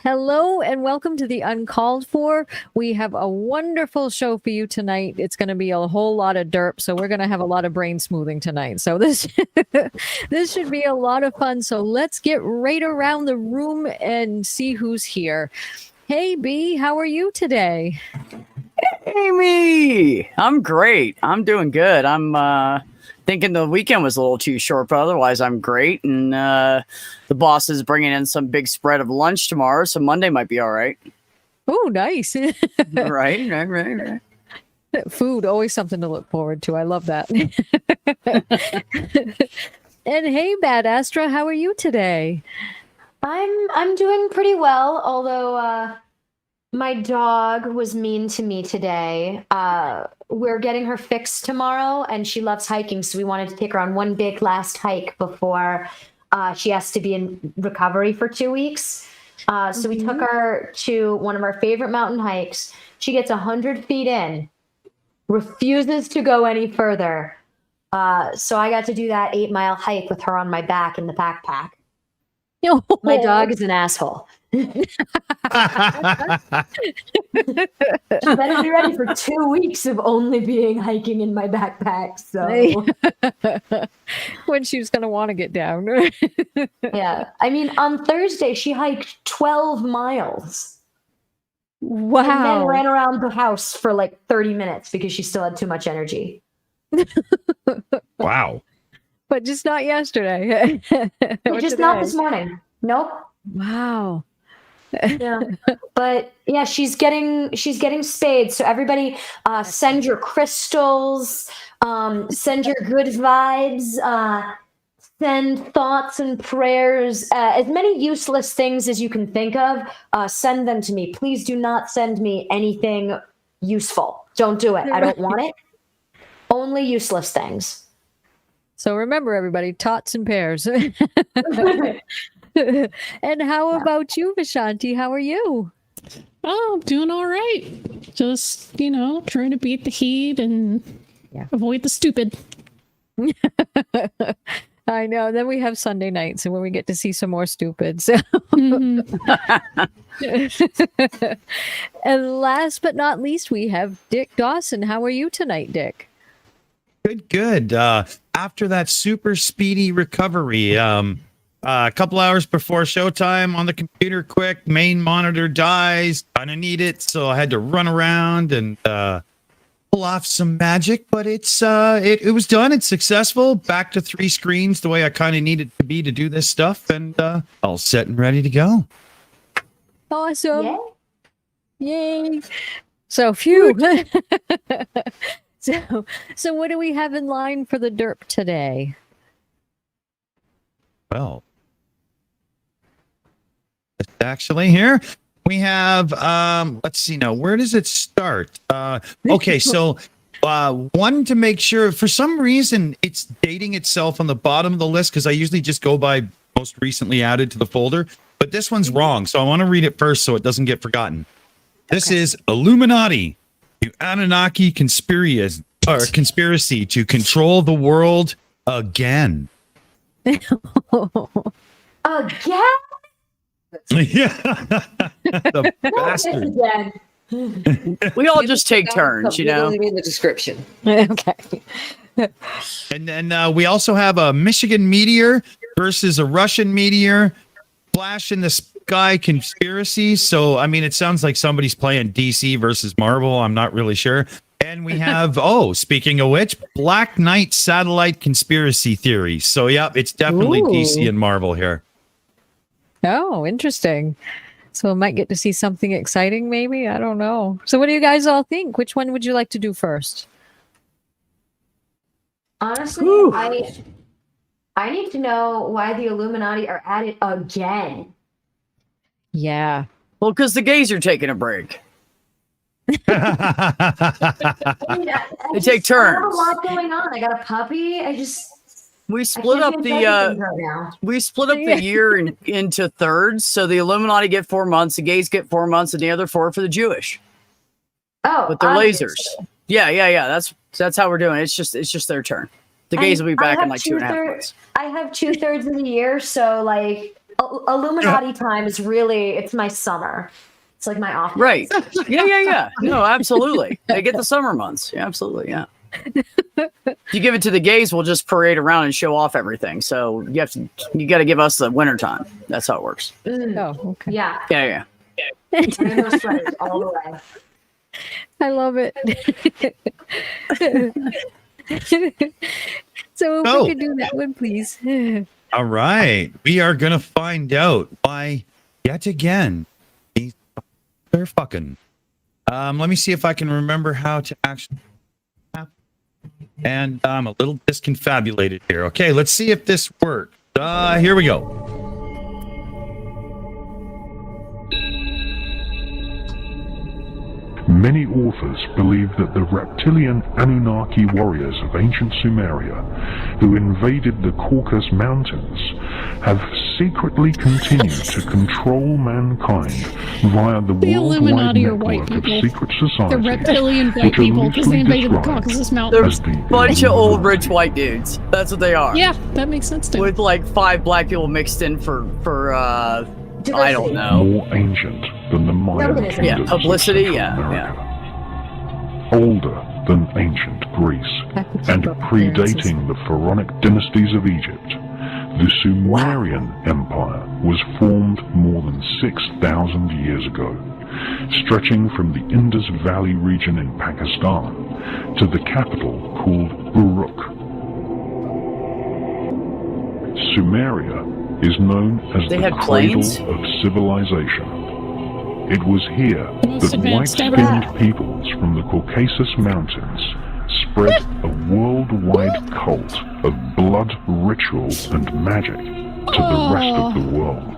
Hello and welcome to the UnCalled Four. We have a wonderful show for you tonight. It's going to be a whole lot of derp, so we're going to have a lot of brain smoothing tonight. So this this should be a lot of fun. So let's get right around the room and see who's here. Hey B, how are you today? Aimee, I'm great. I'm doing good. I'm thinking the weekend was a little too short, but otherwise I'm great. And the boss is bringing in some big spread of lunch tomorrow, so Monday might be all right. Oh, nice. Right. Food, always something to look forward to. I love that. And hey, Bad Astra, how are you today? I'm doing pretty well, although my dog was mean to me today. We're getting her fixed tomorrow, and she loves hiking, so we wanted to take her on one big last hike before she has to be in recovery for 2 weeks. So we took her to one of our favorite mountain hikes. She gets 100 feet in, refuses to go any further. So I got to do that 8-mile hike with her on my back in the backpack. My dog is an asshole. She better be ready for 2 weeks of only being hiking in my backpack. So when she's gonna want to get down. yeah, I mean, on Thursday she hiked 12 miles. Wow! And then ran around the house for like 30 minutes because she still had too much energy. Wow! But just not yesterday. Just not this morning. Nope. Wow. Yeah, but yeah, she's getting spayed. So everybody, send your crystals, send your good vibes, send thoughts and prayers, as many useless things as you can think of. Send them to me. Please do not send me anything useful. Don't do it. I don't want it. Only useless things. So remember, everybody, tots and pears. And how about you, Vishanti? How are you? Oh, I'm doing all right. Just, trying to beat the heat and avoid the stupid. I know. Then we have Sunday nights and when we get to see some more stupid. So. And last but not least, we have Dick Dawson. How are you tonight, Dick? Good. After that super speedy recovery, a couple hours before showtime on the computer, quick, main monitor dies. Kind of need it, so I had to run around and pull off some magic. But it was done. It's successful. Back to 3 screens, the way I kind of needed to be to do this stuff, and all set and ready to go. Awesome! Yay! So phew. So what do we have in line for the derp today? Well, actually here we have let's see now, where does it start? Okay, so one, to make sure, for some reason it's dating itself on the bottom of the list because I usually just go by most recently added to the folder, but this one's wrong, so I want to read it first so it doesn't get forgotten. This is Illuminati, the Anunnaki conspiracy to control the world again. Again? Yeah. The bastard. We all just take turns, You only mean the description. Okay. And then we also have a Michigan meteor versus a Russian meteor. Flash in the sky conspiracy. So, I mean, it sounds like somebody's playing DC versus Marvel. I'm not really sure. And we have, speaking of which, Black Knight satellite conspiracy theory. So, yeah, it's definitely DC and Marvel here. Oh, interesting. So I might get to see something exciting, maybe? I don't know. So what do you guys all think? Which one would you like to do first? Honestly, I need to know why the Illuminati are at it again. Yeah. Well, because the gays are taking a break. They take turns. I have a lot going on. I got a puppy. We split up the year into thirds, so the Illuminati get 4 months, the gays get 4 months, and the other 4 for the Jewish. Oh, with their lasers. Yeah. That's how we're doing it. It's just their turn. The gays will be back in like 2.5 months. I have 2/3 of the year, so like Illuminati time is really, it's my summer. It's like my off. Right. Yeah. No, absolutely. They get the summer months. Yeah, absolutely. Yeah. If you give it to the gays, we'll just parade around and show off everything. So you got to give us the winter time. That's how it works. Oh, okay. Yeah. Yeah. Rainbow sweaters all the way. I love it. So if we could do that one, please. All right. We are going to find out why, yet again, they're fucking. Let me see if I can remember how to actually. And I'm a little disconfabulated here. Okay, let's see if this works. Here we go. Many authors believe that the reptilian Anunnaki warriors of ancient Sumeria, who invaded the Caucasus Mountains, have secretly continued to control mankind via the worldwide Illuminati are white network of people. secret societies. The reptilian white which are people, because they loosely invaded the described Caucasus They're Mountains. as the a bunch of old Illuminati. rich white dudes. That's what they are. Yeah, that makes sense too. With like 5 black people mixed in for I don't know. More ancient than the Mayan Organism. Yeah, kingdoms of publicity, Central yeah. America. Older than ancient Greece and predating the pharaonic dynasties of Egypt, the Sumerian Empire was formed more than 6,000 years ago, stretching from the Indus Valley region in Pakistan to the capital called Uruk. Sumeria is known as They the had cradle planes? of civilization. It was here Most that advanced white-skinned peoples from the Caucasus Mountains spread a worldwide cult of blood ritual and magic to the rest of the world.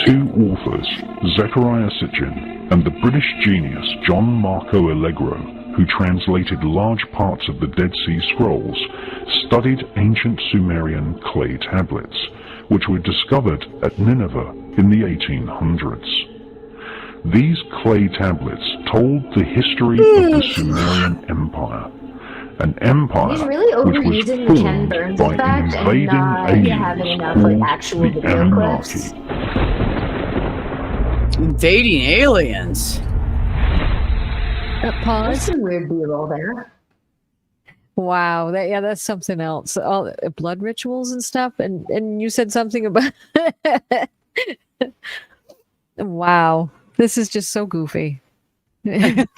2 authors, Zechariah Sitchin and the British genius John Marco Allegro, who translated large parts of the Dead Sea Scrolls, studied ancient Sumerian clay tablets, which were discovered at Nineveh in the 1800s. These clay tablets told the history of the Sumerian Empire, an empire He's really which was overusing the Ken formed Burns by effect and invading not aliens having enough called actual the video Anunnaki. clips. Invading aliens. There's Pause. some weird B-roll there. Wow, that's something else. All blood rituals and stuff, and you said something about. Wow, this is just so goofy. But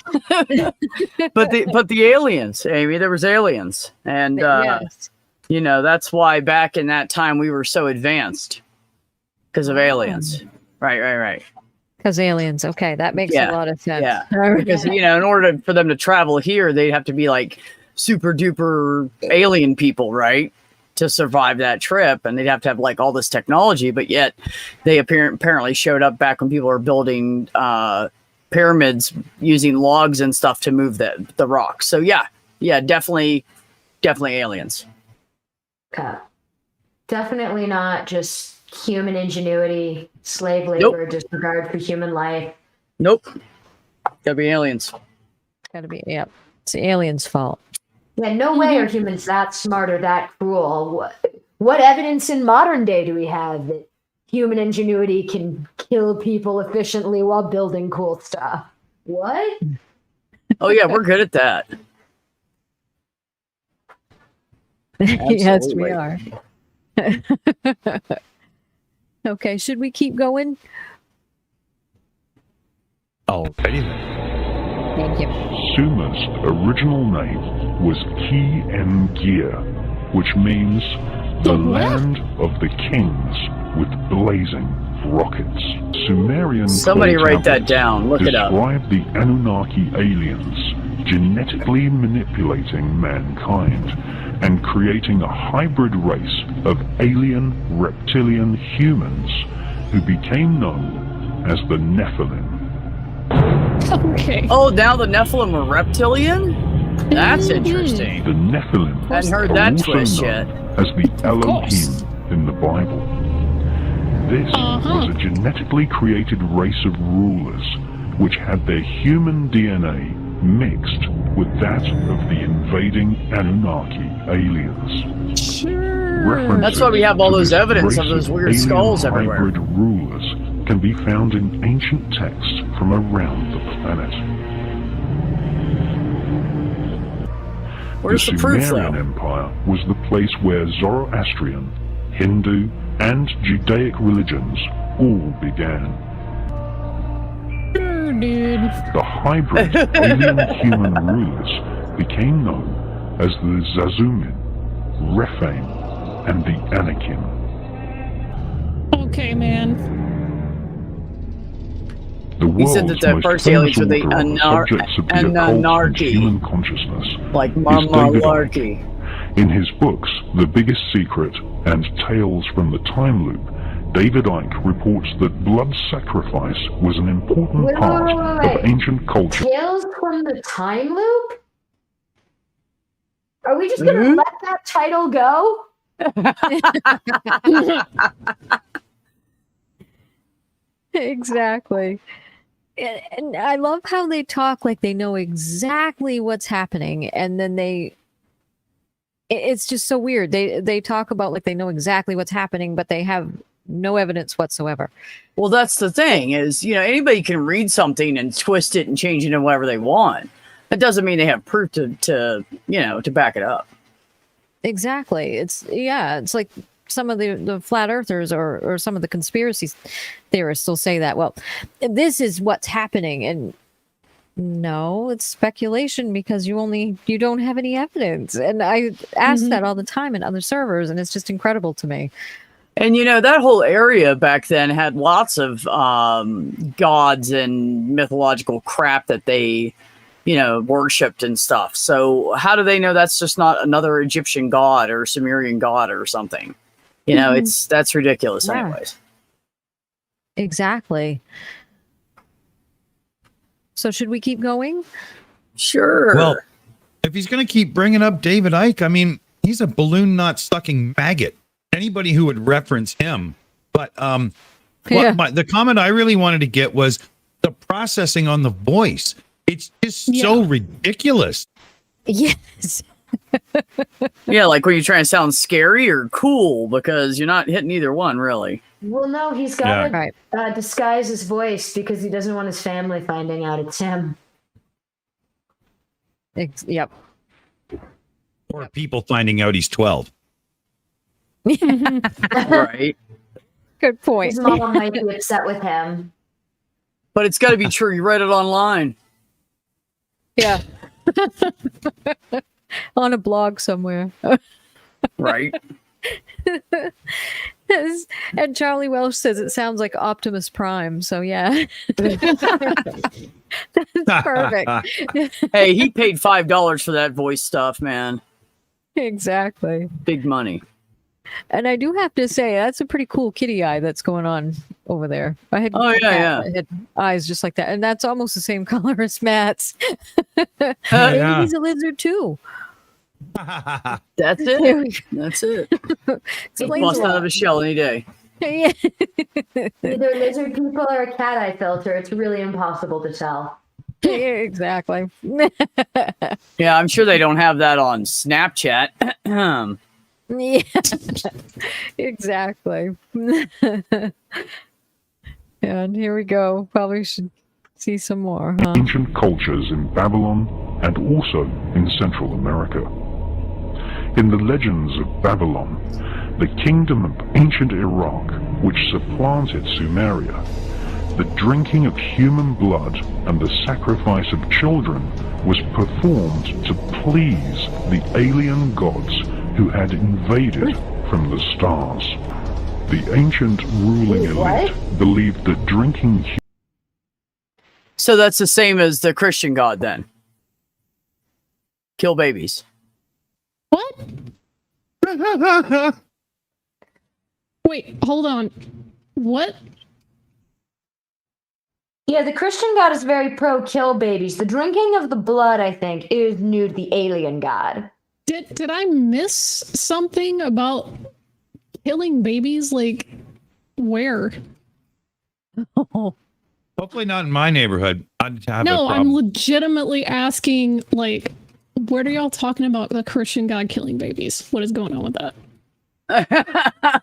the aliens, Aimee, there was aliens. And Yes. you know, that's why back in that time we were so advanced. Because of aliens. Right. Because aliens. Okay, that makes a lot of sense. Yeah. All right. Because, you know, in order for them to travel here, they'd have to be like super duper alien people, right? To survive that trip. And they'd have to have like all this technology. But yet they apparently showed up back when people were building pyramids using logs and stuff to move the rocks. So yeah, definitely aliens. Okay. Definitely not just human ingenuity, slave labor, disregard for human life. Nope. Gotta be aliens. Gotta be. Yep. It's the aliens' fault. Yeah, no way are humans that smart or that cruel. What evidence in modern day do we have that human ingenuity can kill people efficiently while building cool stuff? What? Oh yeah, we're good at that. Yes, we Absolutely. are. Okay, should we keep going? Alrighty then. Thank you. Suma's original name was Ki-Em-Gir, which means the land of the kings with blazing rockets. Sumerian Somebody clay write that tablets down. Look it up. describe the Anunnaki aliens genetically manipulating mankind and creating a hybrid race of alien reptilian humans who became known as the Nephilim. Okay. Oh, now the Nephilim were reptilian? That's interesting. The Nephilim Hadn't heard are that also twist known yet. as the course. Elohim in the Bible. This Uh-huh. was a genetically created race of rulers which had their human DNA mixed with that of the invading Anunnaki aliens. Sure. references That's why we have all to those this evidence of race those weird alien skulls everywhere. hybrid rulers can be found in ancient texts from around the planet. Where's the the proof, Sumerian though? Empire was the place where Zoroastrian, Hindu, and Judaic religions all began. Dude. The hybrid alien-human rulers became known as the Zazumin, Rephaim, and the Anakim. Okay, man. The He said world's that the most first famous aliens were the author on subjects of the occult and Anarchy. human consciousness Like is Mama David Icke. Larky. In his books, The Biggest Secret and Tales from the Time Loop, David Icke reports that blood sacrifice was an important Wait, part wait, wait, wait. of ancient culture. Tales from the Time Loop? Are we just gonna let that title go? Exactly. And I love how they talk like they know exactly what's happening, and then it's just so weird. They talk about like they know exactly what's happening, but they have no evidence whatsoever. Well, that's the thing is, anybody can read something and twist it and change it into whatever they want. That doesn't mean they have proof to back it up. Exactly. It's like some of the flat earthers or some of the conspiracy theorists will say that, well, this is what's happening. And no, it's speculation because you don't have any evidence. And I ask that all the time in other servers, and it's just incredible to me. And that whole area back then had lots of gods and mythological crap that they worshipped and stuff. So how do they know that's just not another Egyptian god or Sumerian god or something? That's ridiculous anyways. Exactly. So should we keep going? Sure. Well, if he's going to keep bringing up David Icke, I mean, he's a balloon knot sucking maggot. Anybody who would reference him. But the comment I really wanted to get was the processing on the voice. It's just so ridiculous. Yes. Yeah, like when you're trying to sound scary or cool, because you're not hitting either one, really. Well, no, he's got to disguise his voice because he doesn't want his family finding out it's him. Yep. Or people finding out he's 12. Right. Good point. His mom might be upset with him. But it's got to be true. You read it online. Yeah. On a blog somewhere. Right. And Charlie Welsh says it sounds like Optimus Prime. So yeah. That's perfect. Hey, he paid $5 for that voice stuff, man. Exactly. Big money. And I do have to say, that's a pretty cool kitty eye that's going on over there. I had, yeah. I had eyes just like that. And that's almost the same color as Matt's. Yeah. He's a lizard too. That's it. That's it. He must not have a shell any day. Yeah. Either lizard people or a cat eye filter. It's really impossible to tell. Yeah, exactly. Yeah, I'm sure they don't have that on Snapchat. Yeah, exactly. And here we go. Probably should see some more. Huh? Ancient cultures in Babylon and also in Central America. In the legends of Babylon, the kingdom of ancient Iraq, which supplanted Sumeria, the drinking of human blood and the sacrifice of children was performed to please the alien gods who had invaded from the stars. The ancient ruling elite believed that drinking... So that's the same as the Christian God then. Kill babies. What? Wait, hold on. What? Yeah, the Christian god is very pro-kill babies. The drinking of the blood, I think, is new to the alien god. Did I miss something about killing babies? Like, where? Hopefully not in my neighborhood. No, I'm legitimately asking, like, what are y'all talking about the Christian god killing babies? What is going on with that? I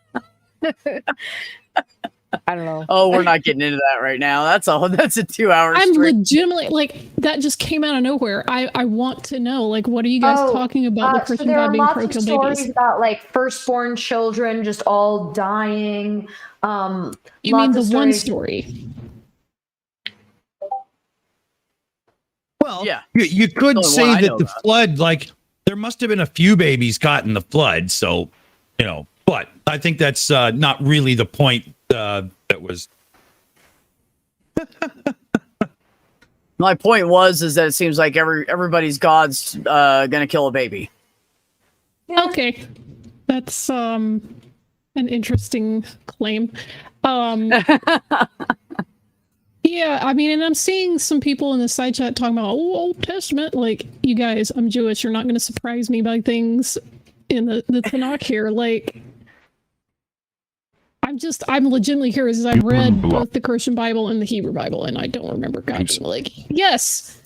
don't know. Oh, we're not getting into that right now. That's a 2-hour I'm stream. legitimately like that just came out of nowhere. I want to know, like, what are you guys talking about? The So Christian there God are being lots pro of kill stories babies. about like firstborn children just all dying. You mean lots the of one stories- story? Well, Yeah. you could Only one say I that know the about. flood, like, there must have been a few babies caught in the flood. So, but I think that's not really the point that was. My point is that it seems like everybody's God's gonna kill a baby. Okay, that's an interesting claim. Yeah, I mean, and I'm seeing some people in the side chat talking about Old Testament. Like, you guys, I'm Jewish. You're not going to surprise me by things in the Tanakh here. Like, I'm legitimately curious. As I've read both the Christian Bible and the Hebrew Bible, and I don't remember God being like, yes,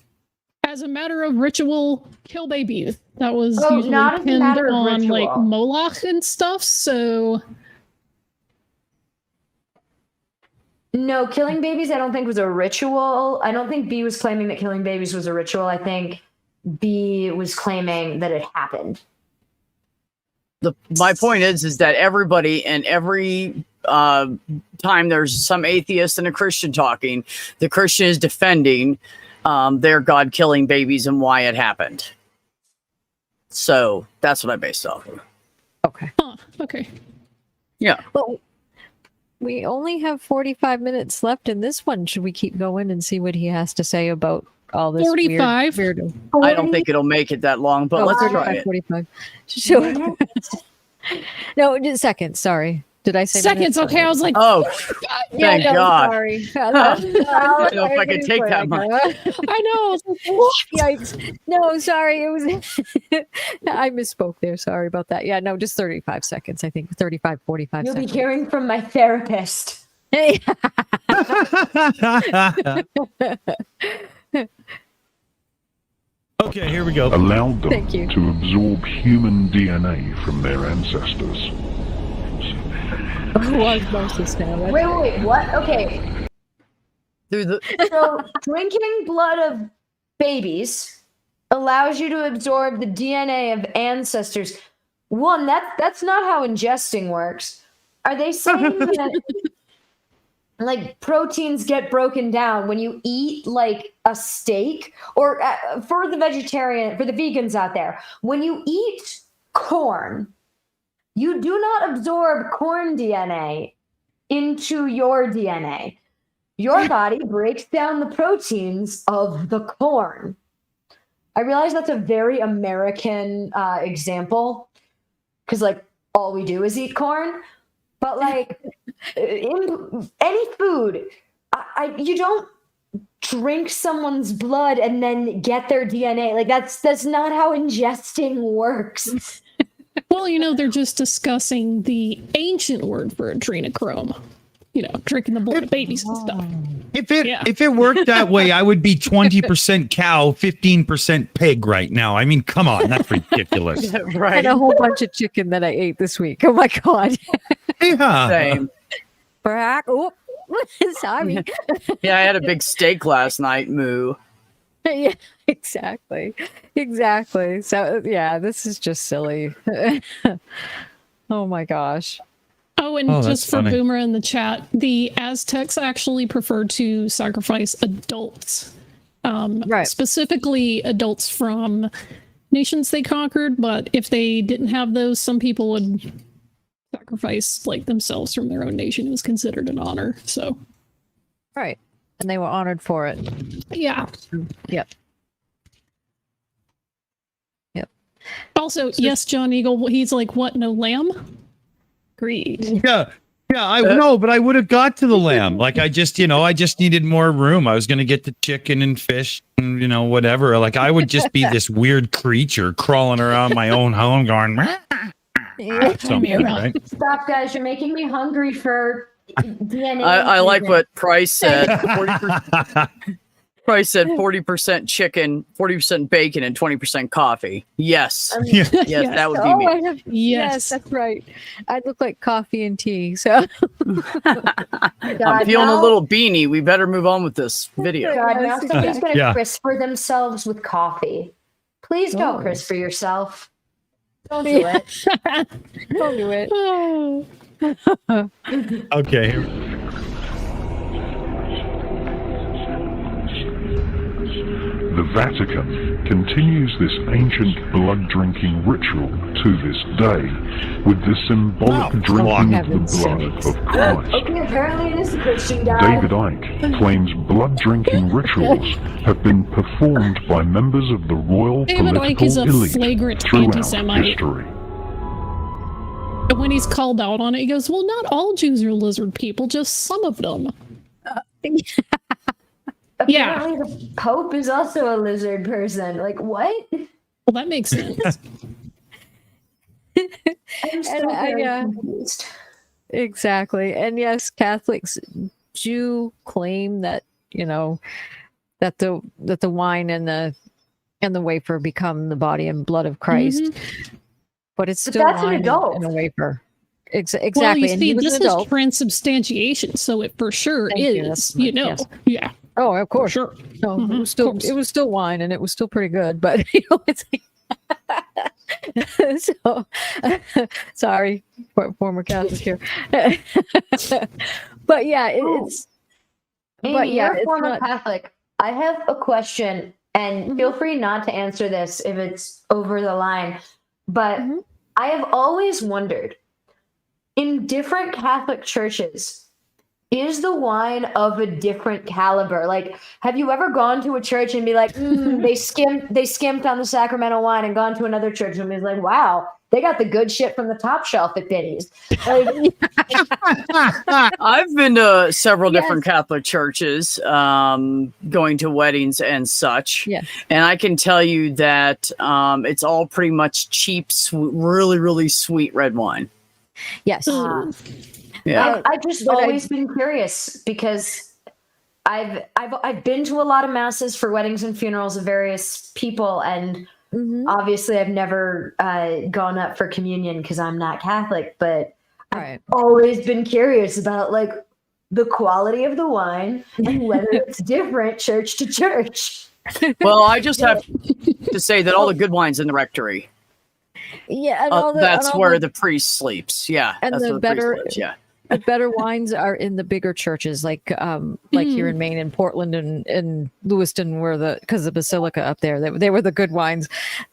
as a matter of ritual, kill babies. That was usually not as a pinned matter of on like ritual. Moloch and stuff. So. No, killing babies I don't think was a ritual. I don't think B was claiming that killing babies was a ritual. I think B was claiming that it happened. My point is that everybody and every time there's some atheist and a Christian talking, the Christian is defending their God killing babies and why it happened. So that's what I based off of. Okay. Huh, okay. Yeah. Well, we only have 45 minutes left in this one. Should we keep going and see what he has to say about all this 45? weird I don't think it'll make it that long, but let's try it. 45. Sure. No, just seconds. Sorry. Did I say Seconds? minutes? Okay, I was like, Oh, Yeah, thank no, God. sorry. I don't know if I could take that much. I know. I was like, what? Yikes. No, sorry. It was I misspoke there. Sorry about that. Yeah, no, just 35 seconds. I think 35, 45 You'll be seconds. hearing from my therapist. Hey. Okay, here we go. Allowed them Thank you. to absorb human DNA from their ancestors. Osmosis now. That's Wait, what? Okay, Through the so drinking blood of babies allows you to absorb the DNA of ancestors. One, that's not how ingesting works. Are they saying that like proteins get broken down when you eat like a steak? Or for the vegans out there, when you eat corn, you do not absorb corn DNA into your DNA. Your body breaks down the proteins of the corn. I realize that's a very American example because like all we do is eat corn, but like in any food, you don't drink someone's blood and then get their DNA. Like that's not how ingesting works. Well, they're just discussing the ancient word for adrenochrome. Drinking the blood of babies and stuff. If it worked that way, I would be 20% cow, 15% pig right now. I mean, come on, that's ridiculous. right. and a whole bunch of chicken that I ate this week. Oh my God. Yeah. Same. Oh, sorry. Yeah, I had a big steak last night. Moo. Yeah, exactly. So yeah, this is just silly. Oh my gosh. Oh, and that's just for funny. Boomer in the chat, the Aztecs actually preferred to sacrifice adults. Right. Specifically adults from nations they conquered, but if they didn't have those, some people would sacrifice like themselves from their own nation. It was considered an honor. So Right. And they were honored for it. yeah. Yep. Also, yes, John Eagle, he's like, what, no lamb? Agreed. Yeah. Yeah, I know, but I would have got to the lamb. Like I just needed more room. I was going to get the chicken and fish and, whatever. Like I would just be this weird creature crawling around my own home going, something, right? Stop, guys! You're making me hungry for DNA. I like what Price said. 40%, Probably said 40% chicken, 40% bacon, and 20% coffee. Yes. Yeah. Yes, that would be Oh, me. I have, yes, Yes. that's right. I look like coffee and tea. So I'm feeling a little beanie. We better move on with this video. God, now somebody's going to Yeah. CRISPR themselves with coffee. Please don't Oh. CRISPR yourself. Don't do it. don't do it. Oh. Okay. The Vatican continues this ancient blood-drinking ritual to this day with the symbolic Oh, drinking of heaven's the blood sakes. of Christ. Okay, apparently it is a Christian guy. David Icke claims blood-drinking rituals have been performed by members of the royal David Icke political is a elite flagrant throughout anti-Semite. history. And when he's called out on it, he goes, well, not all Jews are lizard people, just some of them. Yeah. Apparently the Pope is also a lizard person. Like, what? Well, that makes sense. I'm so very yeah. confused. Exactly. And yes, Catholics do claim that, that the wine and the wafer become the body and blood of Christ. But it's But still that's an wine adult. and a wafer. Exactly. Well, you And he see, was this an is adult. transubstantiation, so it for sure Thank you, is, that's you right, know. yes. Yeah, Oh, of for course. sure. No, Mhm, it was still wine and it was still pretty good, but it's so sorry, former Catholic here. But yeah, it's Amy, but yeah, you're a it's former not- Catholic. I have a question, and feel free not to answer this if it's over the line. But Mhm. I have always wondered, in different Catholic churches, is the wine of a different caliber? Like, have you ever gone to a church and be like, they skimped on the sacramental wine, and gone to another church and be like, wow, they got the good shit from the top shelf at Benny's. Like, I've been to several Yes. different Catholic churches, going to weddings and such. Yes. And I can tell you that it's all pretty much cheap, really, really sweet red wine. yes. Yeah. I've just But always been curious because I've been to a lot of masses for weddings and funerals of various people, and Mhm. obviously I've never gone up for communion because I'm not Catholic, but Right. always been curious about like the quality of the wine and whether it's different church to church. Well, I just have to say that all the good wine's in the rectory. Yeah, and all the, That's and all where the, the priest sleeps. Yeah. And that's the where the priest better- lives. Yeah. the better wines are in the bigger churches, like here in Maine and Portland and Lewiston, were because the basilica up there. They were the good wines.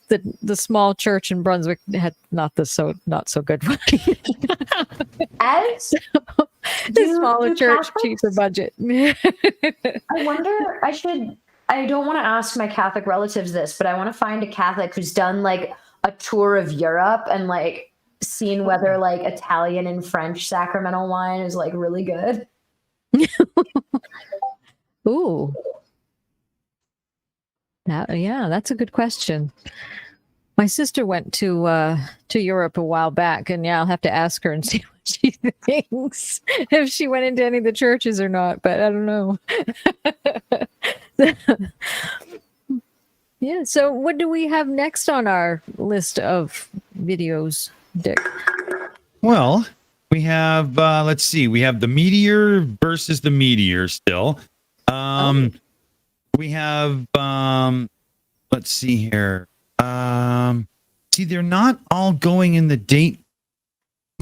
The small church in Brunswick had not so good wine. As The smaller do church, Catholics- cheaper budget. I wonder, I don't want to ask my Catholic relatives this, but I want to find a Catholic who's done like a tour of Europe and like seen whether like Italian and French sacramental wine is like really good. Ooh. That's a good question. My sister went to Europe a while back, and I'll have to ask her and see what she thinks, if she went into any of the churches or not, but I don't know. Yeah, so what do we have next on our list of videos, Dick? Well, we have let's see, we have the meteor versus the meteor still. We have let's see here. See, they're not all going in the date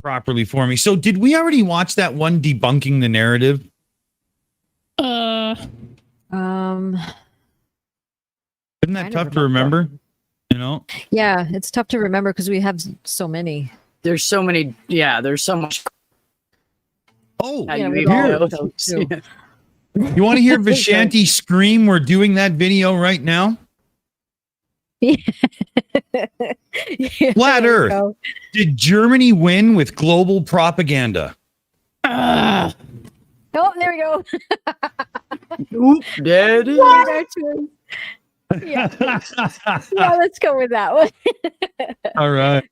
properly for me. So did we already watch that one debunking the narrative? Isn't that I tough never to remember? You know? Yeah, it's tough to remember because we have so many. There's so many. Yeah. There's so much. Oh, How Yeah, do we you all even know know, those? too. Yeah. you want to hear Vishanti scream? We're doing that video right now. Flat Earth. Did Germany win with global propaganda? Oh, there we go. Oop, there it is. Yeah, let's go with that one. All right.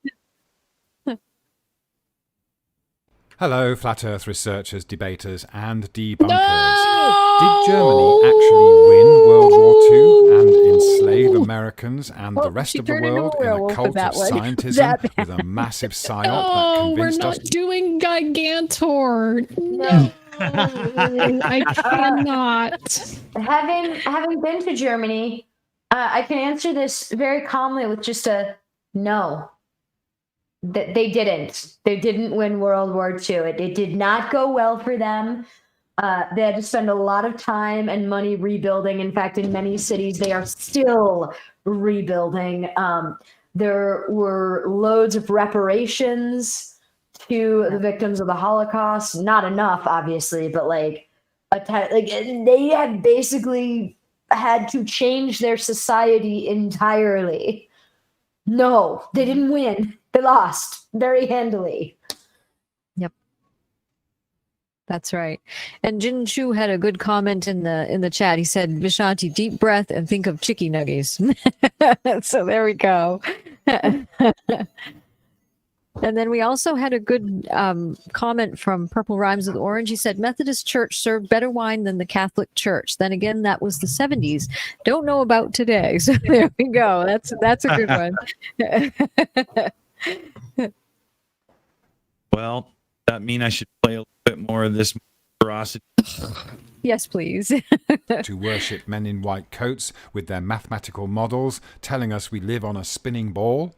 Hello, Flat Earth researchers, debaters, and debunkers. No! No! Did Germany actually win World War II and enslave Americans and Well, the rest she of the turned into a world in a werewolf with cult that of one. scientism That with a massive psyop No, that we're convinced not us? doing Gigantor. No, I cannot. Having been to Germany, I can answer this very calmly with just a no. That they didn't. They didn't win World War II. It did not go well for them. They had to spend a lot of time and money rebuilding. In fact, in many cities, they are still rebuilding. There were loads of reparations to the victims of the Holocaust. Not enough, obviously, but they had basically had to change their society entirely. No, they didn't win. They lost very handily. Yep. That's right. And Jin Chu had a good comment in the chat. He said, Vishanti, deep breath and think of chicky nuggies. So there we go. And then we also had a good comment from Purple Rhymes with Orange. He said, Methodist Church served better wine than the Catholic Church. Then again, that was the 70s. Don't know about today. So there we go. That's a good one. Well, that mean I should play a little bit more of this ferocity? Yes, please. To worship men in white coats with their mathematical models telling us we live on a spinning ball?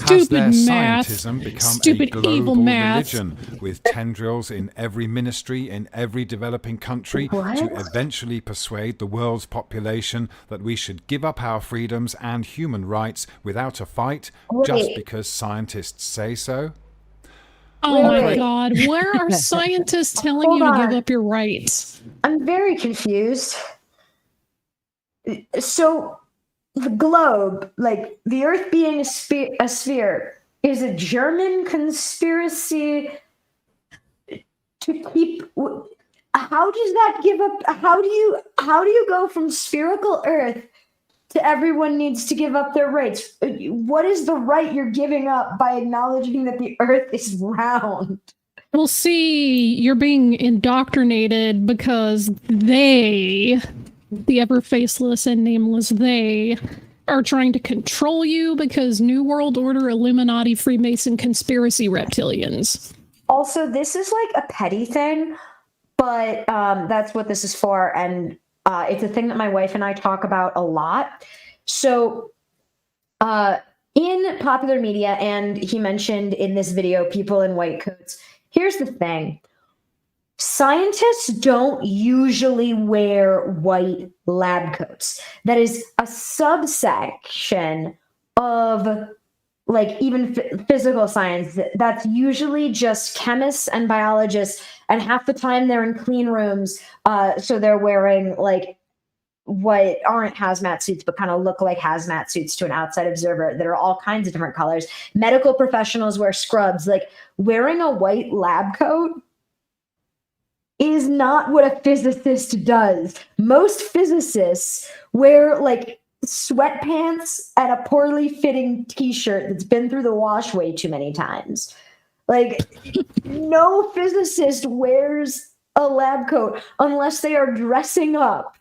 Has their Stupid math. scientism become Stupid a global evil math. religion with tendrils in every ministry in every developing country to eventually persuade the world's population that we should give up our freedoms and human rights without a fight just because scientists say so? Oh my Wait. God. Where are scientists telling Hold you to on. give up your rights? I'm very confused. So, the globe, like the Earth being a sphere, is a German conspiracy to keep. How does that give up? How do you go from spherical Earth to everyone needs to give up their rights? What is the right you're giving up by acknowledging that the Earth is round? Well, see, you're being indoctrinated because they, the ever faceless and nameless they, are trying to control you because New World Order, Illuminati, Freemason, conspiracy reptilians. Also, this is like a petty thing, but that's what this is for. And it's a thing that my wife and I talk about a lot. So in popular media, and he mentioned in this video, people in white coats, here's the thing. Scientists don't usually wear white lab coats. That is a subsection of like even physical science. That's usually just chemists and biologists, and half the time they're in clean rooms. So they're wearing like what aren't hazmat suits, but kind of look like hazmat suits to an outside observer that are all kinds of different colors. Medical professionals wear scrubs. Like wearing a white lab coat is not what a physicist does. Most physicists wear like sweatpants and a poorly fitting t-shirt that's been through the wash way too many times. Like no physicist wears a lab coat unless they are dressing up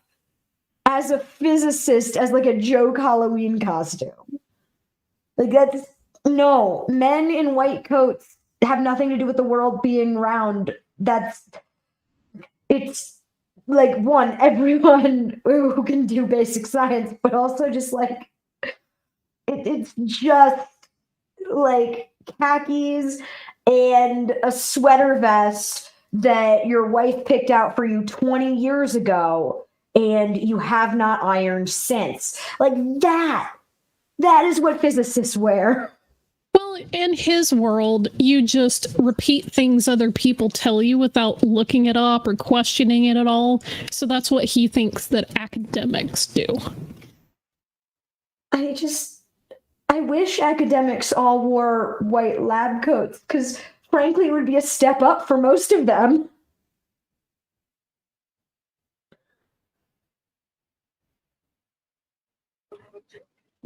as a physicist as like a joke Halloween costume. Like that's no, men in white coats have nothing to do with the world being round. It's like one, everyone who can do basic science, but also just like it's just like khakis and a sweater vest that your wife picked out for you 20 years ago and you have not ironed since. Like that is what physicists wear. Well, in his world, you just repeat things other people tell you without looking it up or questioning it at all. So that's what he thinks that academics do. I wish academics all wore white lab coats, because frankly, it would be a step up for most of them.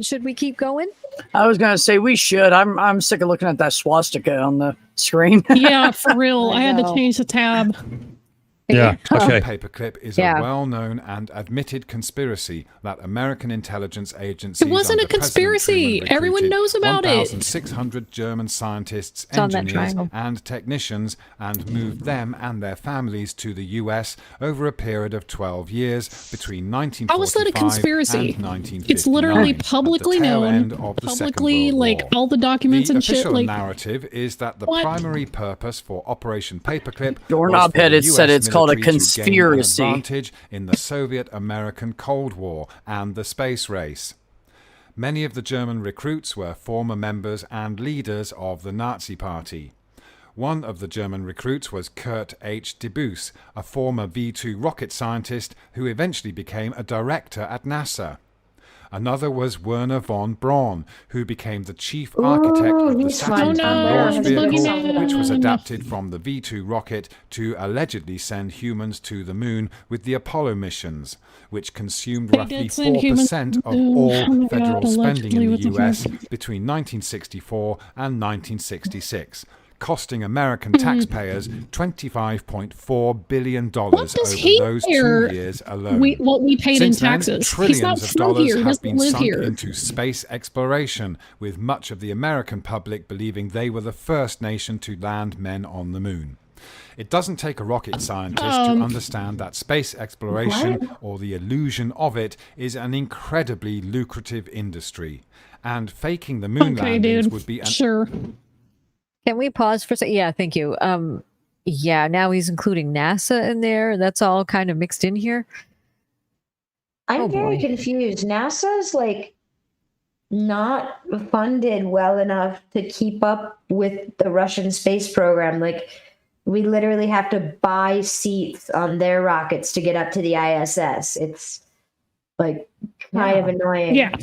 Should we keep going? I was gonna say we should. I'm sick of looking at that swastika on the screen. Yeah, for real. I had to know. change the tab. Yeah. Okay. Paperclip is Yeah. a well-known and admitted conspiracy that American intelligence agencies. It wasn't a under President conspiracy. Truman Everyone recruited knows about it. 1,600 German scientists, on that engineers, triangle. and technicians, and moved them and their families to the U.S. over a period of 12 years between 1945 How is that a conspiracy? and 1959. It's literally at the publicly tail known, end of the Second publicly, World like, War. all the documents The and shit, official like, narrative is that the What? primary purpose for Operation Paperclip Doorknob was for Head the has said US it's called a military to gain an conspiracy. advantage in the Soviet-American Cold War and the space race. Many of the German recruits were former members and leaders of the Nazi Party. One of the German recruits was Kurt H. Debus, a former V-2 rocket scientist who eventually became a director at NASA. Another was Werner von Braun, who became the chief architect of the he's Saturn fine. II Oh, no, launch he's vehicle, boogeyman. which was adapted from the V-2 rocket to allegedly send humans to the moon with the Apollo missions, which consumed They roughly did send humans 4% to of the moon. all Oh my federal God, spending allegedly in with the the US Falcon. between 1964 and 1966. Costing American taxpayers $25.4 billion What does over he those care? 2 years alone. What we paid Since in taxes. Then, He's trillions not of from dollars here. He have doesn't been live sunk here. into space exploration, with much of the American public believing they were the first nation to land men on the moon. It doesn't take a rocket scientist to understand that space exploration, or the illusion of it, is an incredibly lucrative industry. And faking the moon Okay, landings dude. would be an Sure. Can we pause for a second? Yeah, thank you. Yeah, now he's including NASA in there. That's all kind of mixed in here. I'm Oh, very boy. confused. NASA's like not funded well enough to keep up with the Russian space program. Like, we literally have to buy seats on their rockets to get up to the ISS. It's like kind of annoying. Yeah.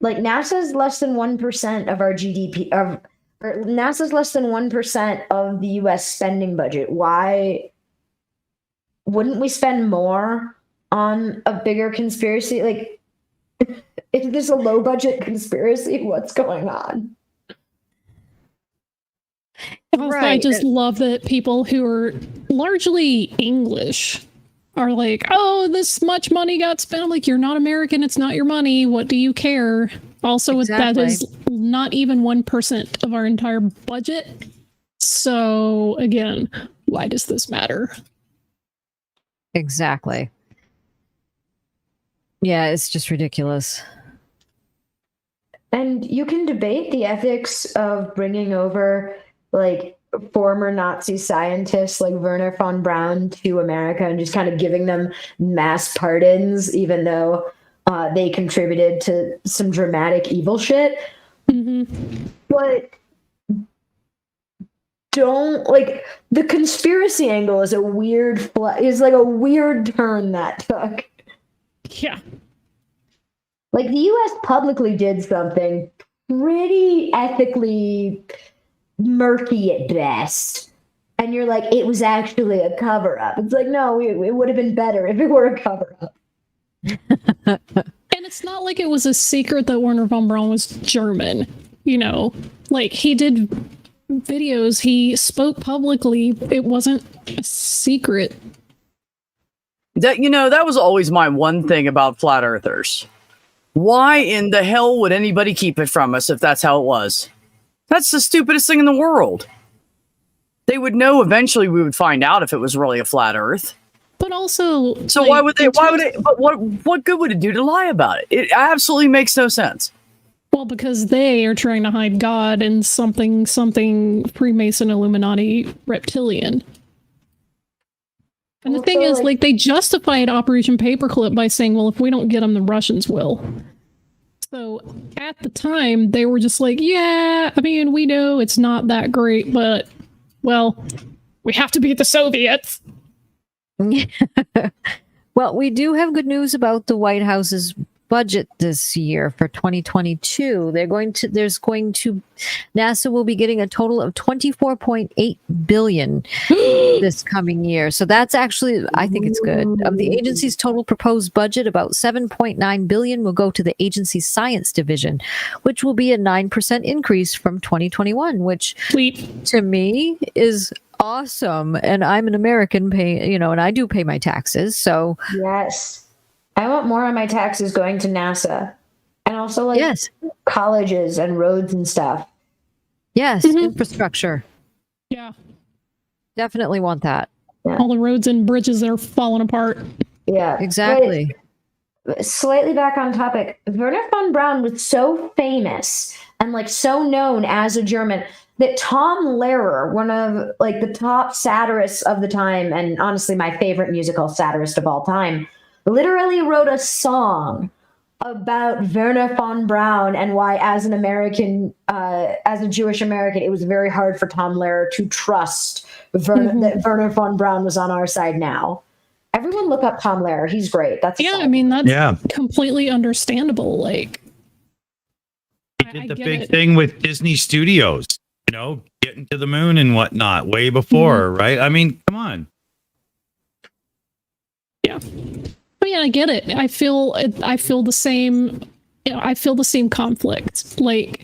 Like, NASA's less than 1% of our GDP or NASA's less than 1% of the US spending budget. Why wouldn't we spend more on a bigger conspiracy? Like, if there's a low budget conspiracy, what's going on? Also, I Right. just love that people who are largely English are like, oh, this much money got spent. I'm like, you're not American. It's not your money. What do you care? Also, that is not even 1% of our entire budget. So, again, why does this matter? Exactly. Yeah, it's just ridiculous. And you can debate the ethics of bringing over like former Nazi scientists like Werner von Braun to America and just kind of giving them mass pardons, even though they contributed to some dramatic evil shit. But don't, like, the conspiracy angle is a weird is like a weird turn that took. Yeah. Like, the US publicly did something pretty ethically murky at best. And you're like, it was actually a cover-up. It's like, no, it would have been better if it were a cover-up. And it's not like it was a secret that Werner von Braun was German. You know, like, he did videos, he spoke publicly. It wasn't a secret. That, you know, that was always my one thing about flat earthers. Why in the hell would anybody keep it from us if that's how it was? That's the stupidest thing in the world. They would know eventually we would find out if it was really a flat earth. But also, So like, why would they, but what good would it do to lie about it? It absolutely makes no sense. well, because they are trying to hide God and something Freemason, Illuminati, reptilian. And the thing is, like, they justified Operation Paperclip by saying, well, if we don't get them, the Russians will. So at the time, they were just like, yeah, I mean, we know it's not that great, but, well, we have to beat the Soviets. Well, we do have good news about the White House's budget this year for 2022. NASA will be getting a total of 24.8 billion this coming year. So that's actually, I think it's good. Of the agency's total proposed budget, about 7.9 billion will go to the agency's science division, which will be a 9% increase from 2021, which Sweet. to me is awesome. And I'm an American, and I do pay my taxes. So Yes. I want more of my taxes going to NASA. And also like yes, colleges and roads and stuff. yes, infrastructure. Yeah. Definitely want that. All the roads and bridges that are falling apart. Yeah. Exactly. But slightly back on topic. Werner von Braun was so famous and like so known as a German that Tom Lehrer, one of like the top satirists of the time, and honestly my favorite musical satirist of all time, literally wrote a song about Werner von Braun and why, as an American, as a Jewish American, it was very hard for Tom Lehrer to trust that Werner von Braun was on our side now. Everyone look up Tom Lehrer. He's great. That's that's completely understandable. Like, he did the big thing with Disney Studios, getting to the moon and whatnot way before, right? I mean, come on. Yeah. I mean, I get it. I feel the same. I feel the same conflict. Like,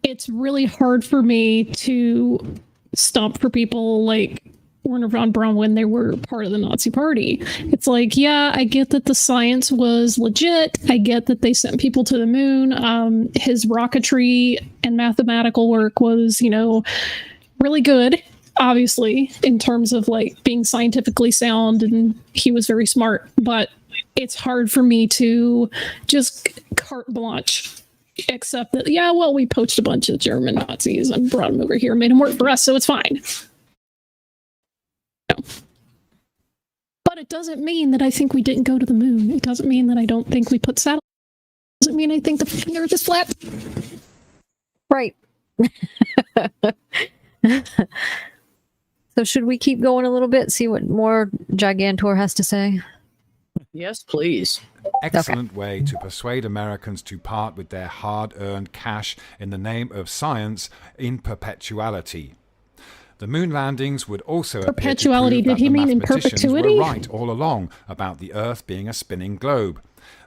it's really hard for me to stomp for people like Werner von Braun when they were part of the Nazi Party. It's like, yeah, I get that the science was legit. I get that they sent people to the moon. His rocketry and mathematical work was, really good, obviously, in terms of like being scientifically sound, and he was very smart. But it's hard for me to just carte blanche accept that, yeah, well, we poached a bunch of German Nazis and brought them over here and made them work for us, so it's fine. No. But it doesn't mean that I think we didn't go to the moon. It doesn't mean that I don't think we put satellites. It doesn't mean I think the Earth is flat. Right. So should we keep going a little bit, see what more Gigantor has to say? Yes, please. Excellent way to persuade Americans to part with their hard-earned cash in the name of science in perpetuality. The moon landings would also perpetuality. appear to prove Did he that the mean in mathematicians perpetuity? were right all along about the Earth being a spinning globe.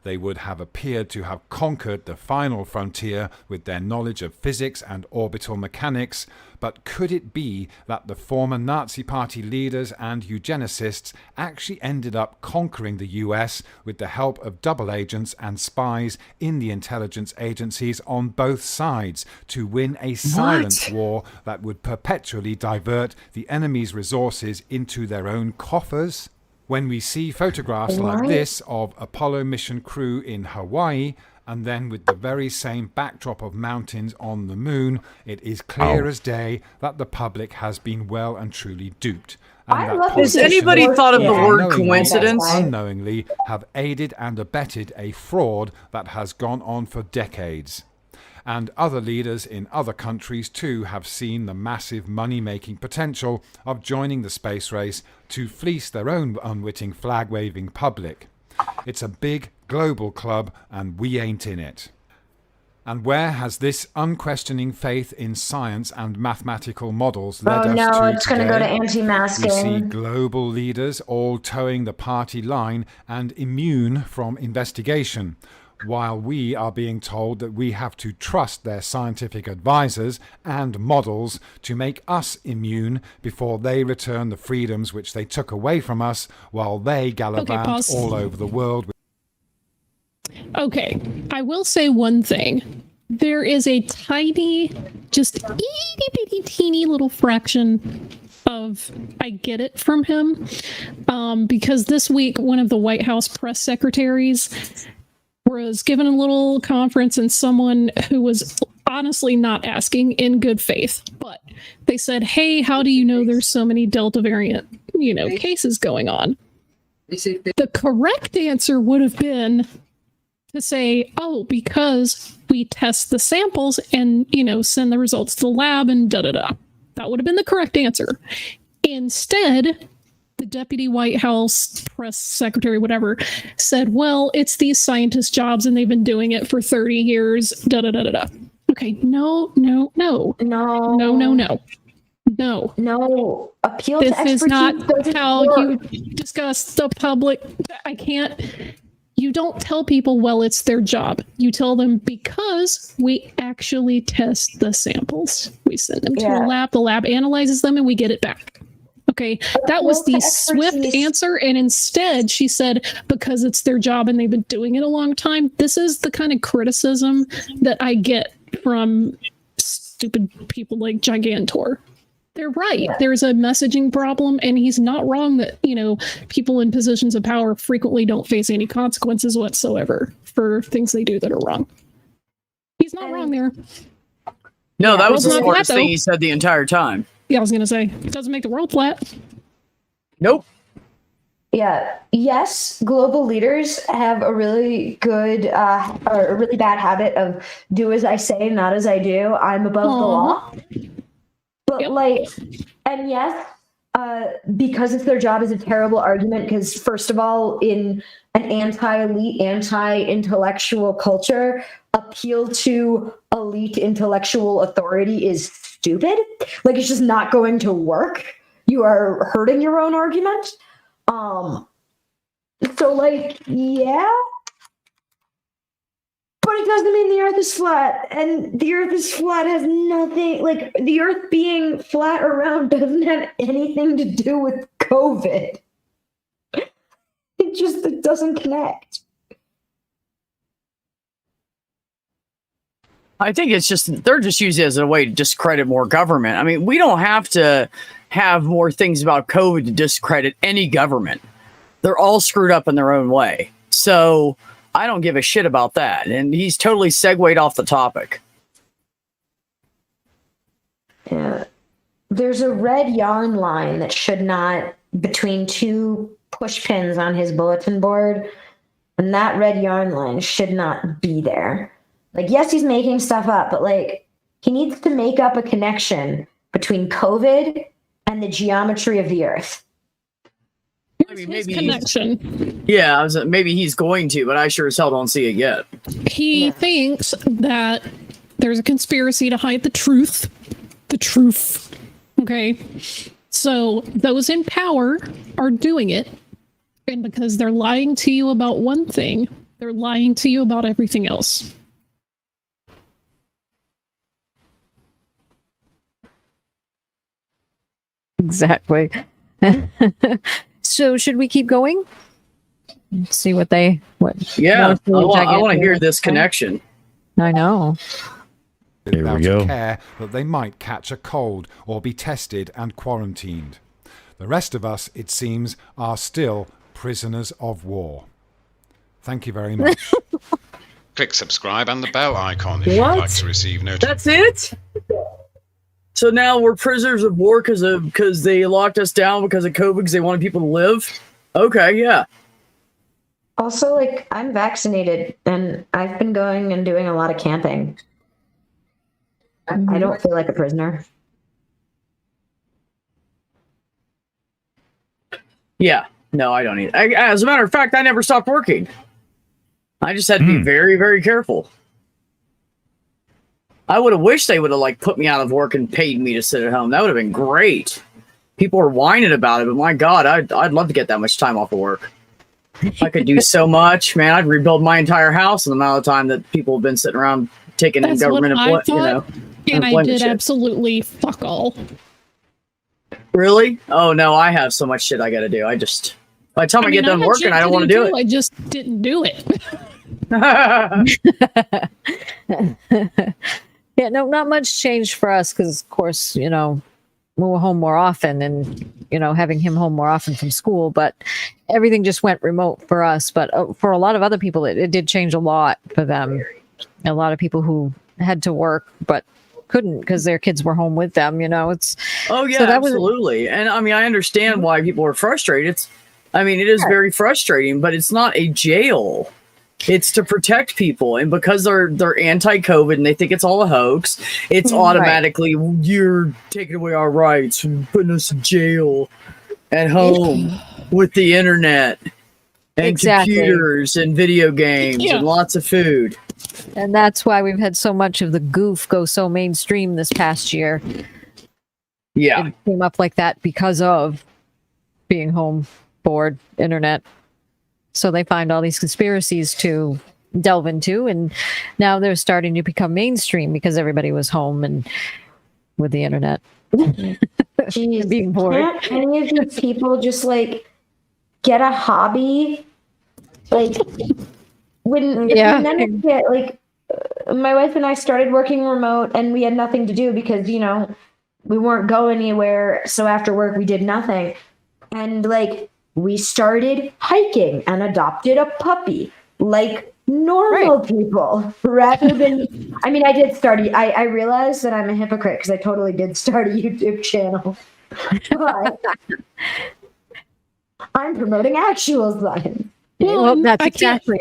They would have appeared to have conquered the final frontier with their knowledge of physics and orbital mechanics, but could it be that the former Nazi Party leaders and eugenicists actually ended up conquering the US with the help of double agents and spies in the intelligence agencies on both sides to win a silent war that would perpetually divert the enemy's resources into their own coffers? When we see photographs like this of Apollo mission crew in Hawaii, and then with the very same backdrop of mountains on the moon, it is clear as day that the public has been well and truly duped. And Has anybody thought of the word coincidence? Unknowingly have aided and abetted a fraud that has gone on for decades. And other leaders in other countries too have seen the massive money-making potential of joining the space race to fleece their own unwitting flag-waving public. It's a big global club and we ain't in it. And where has this unquestioning faith in science and mathematical models led us to today? Oh no, it's going to go to anti-masking. We see global leaders all towing the party line and immune from investigation, while we are being told that we have to trust their scientific advisors and models to make us immune before they return the freedoms which they took away from us while they gallivant all over the world. Okay, I will say one thing. There is a tiny, just itty bitty teeny little fraction of I get it from him, because this week one of the White House press secretaries was given a little conference, and someone who was honestly not asking in good faith, but they said, hey, how do you know there's so many Delta variant, cases going on? The correct answer would have been to say, oh, because we test the samples and, send the results to the lab and da-da-da. That would have been the correct answer. Instead, the deputy White House press secretary, whatever, said, well, it's these scientists' jobs and they've been doing it for 30 years, da-da-da-da-da. Okay, no. Appeal this to expertise. Is not how work. you discuss the public. I can't. You don't tell people, well, it's their job. You tell them because we actually test the samples. We send them to a lab. The lab analyzes them and we get it back. Okay, that was the swift answer. And instead, she said, because it's their job and they've been doing it a long time. This is the kind of criticism that I get from stupid people like Gigantor. They're right. Yeah. There's a messaging problem, and he's not wrong that, people in positions of power frequently don't face any consequences whatsoever for things they do that are wrong. He's not wrong there. No, that was the smartest thing he said the entire time. Yeah, I was going to say, it doesn't make the world flat. Nope. Yeah. Yes, global leaders have a really good or a really bad habit of do as I say, not as I do. I'm above the law. But and yes, because it's their job is a terrible argument because first of all, in an anti-elite, anti-intellectual culture, appeal to elite intellectual authority is stupid. Like it's just not going to work. You are hurting your own argument. So yeah. But it doesn't mean the earth is flat. And the earth is flat has nothing, like the earth being flat or round doesn't have anything to do with COVID. It doesn't connect. I think it's just, they're just using it as a way to discredit more government. I mean, we don't have to have more things about COVID to discredit any government. They're all screwed up in their own way. So I don't give a shit about that. And he's totally segued off the topic. Yeah. There's a red yarn line that should not, between two push pins on his bulletin board, and that red yarn line should not be there. Like, yes, he's making stuff up, but like, he needs to make up a connection between COVID and the geometry of the earth. I mean, maybe connection. Maybe he's going to, but I sure as hell don't see it yet. He thinks that there's a conspiracy to hide the truth. The truth. Okay. So those in power are doing it. And because they're lying to you about one thing, they're lying to you about everything else. Exactly. So should we keep going? See what I want to hear this connection. I know. Without a care that they might catch a cold or be tested and quarantined. The rest of us, it seems, are still prisoners of war. Thank you very much. Click subscribe and the bell icon if you'd like to receive notifications. That's it? So now we're prisoners of war because they locked us down because of COVID because they wanted people to live? Okay, yeah. Also, like, I'm vaccinated and I've been going and doing a lot of camping. I don't feel like a prisoner. Yeah. No, I don't either. As a matter of fact, I never stopped working. I just had to be very, very careful. I would have wished they would have like put me out of work and paid me to sit at home. That would have been great. People were whining about it, but my God, I'd love to get that much time off of work. I could do so much, man. I'd rebuild my entire house in the amount of time that people have been sitting around taking in government and I did absolutely fuck all. Really? Oh no, I have so much shit I got to do. By the time I get done working, I don't want to do it. I just didn't do it. Yeah, no, not much changed for us because, of course, we were home more often and, having him home more often from school, but everything just went remote for us. But for a lot of other people, it did change a lot for them. A lot of people who had to work but couldn't because their kids were home with them, absolutely. And I mean, I understand why people are frustrated. It is very frustrating, but it's not a jail. It's to protect people, and because they're anti-COVID and they think it's all a hoax, it's automatically you're taking away our rights and putting us in jail at home with the internet and computers and video games and lots of food. And that's why we've had so much of the goof go so mainstream this past year. Yeah, it came up like that because of being home, bored, internet. So they find all these conspiracies to delve into, and now they're starting to become mainstream because everybody was home and with the internet. Jeez, being bored. can't any of these people just like get a hobby? Like when then we get like my wife and I started working remote and we had nothing to do because we weren't going anywhere. So after work we did nothing. And like we started hiking and adopted a puppy like normal people rather than I did start I realized that I'm a hypocrite because I totally did start a YouTube channel. But I'm promoting actual science. Well, that's exactly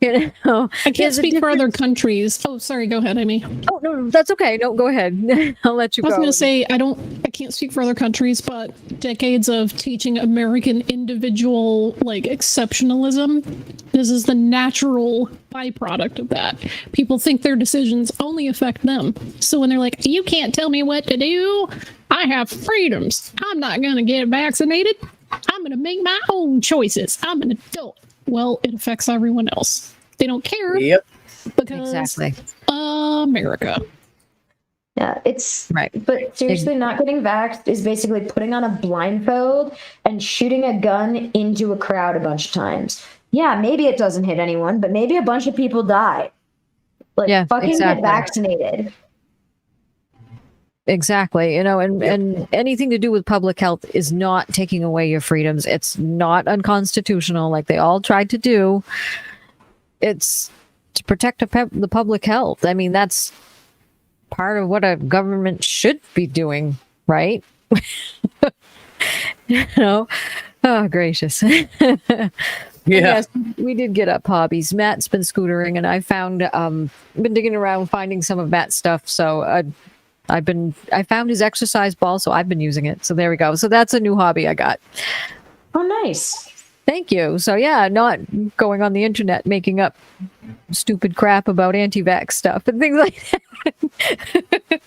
it. I can't speak for other countries. Oh, sorry. Go ahead, Aimee. Oh no, that's okay. No, go ahead. I'll let you go. I was going to say I can't speak for other countries, but decades of teaching American individual exceptionalism. This is the natural byproduct of that. People think their decisions only affect them. So when they're like, "You can't tell me what to do. I have freedoms. I'm not going to get vaccinated. I'm going to make my own choices. I'm an adult." Well, it affects everyone else. They don't care. Yep. Because Exactly. America. Yeah, it's Right. But seriously, not getting vaxxed is basically putting on a blindfold and shooting a gun into a crowd a bunch of times. Yeah, maybe it doesn't hit anyone, but maybe a bunch of people die. Fucking exactly. get vaccinated. Exactly. And anything to do with public health is not taking away your freedoms. It's not unconstitutional like they all tried to do. It's to protect the public health. I mean, that's part of what a government should be doing, right? Oh, gracious. Yes, we did get up hobbies. Matt's been scootering, and I found been digging around finding some of Matt's stuff. So I found his exercise ball, so I've been using it. So there we go. So that's a new hobby I got. Oh, nice. Thank you. So yeah, not going on the internet making up stupid crap about anti-vax stuff and things like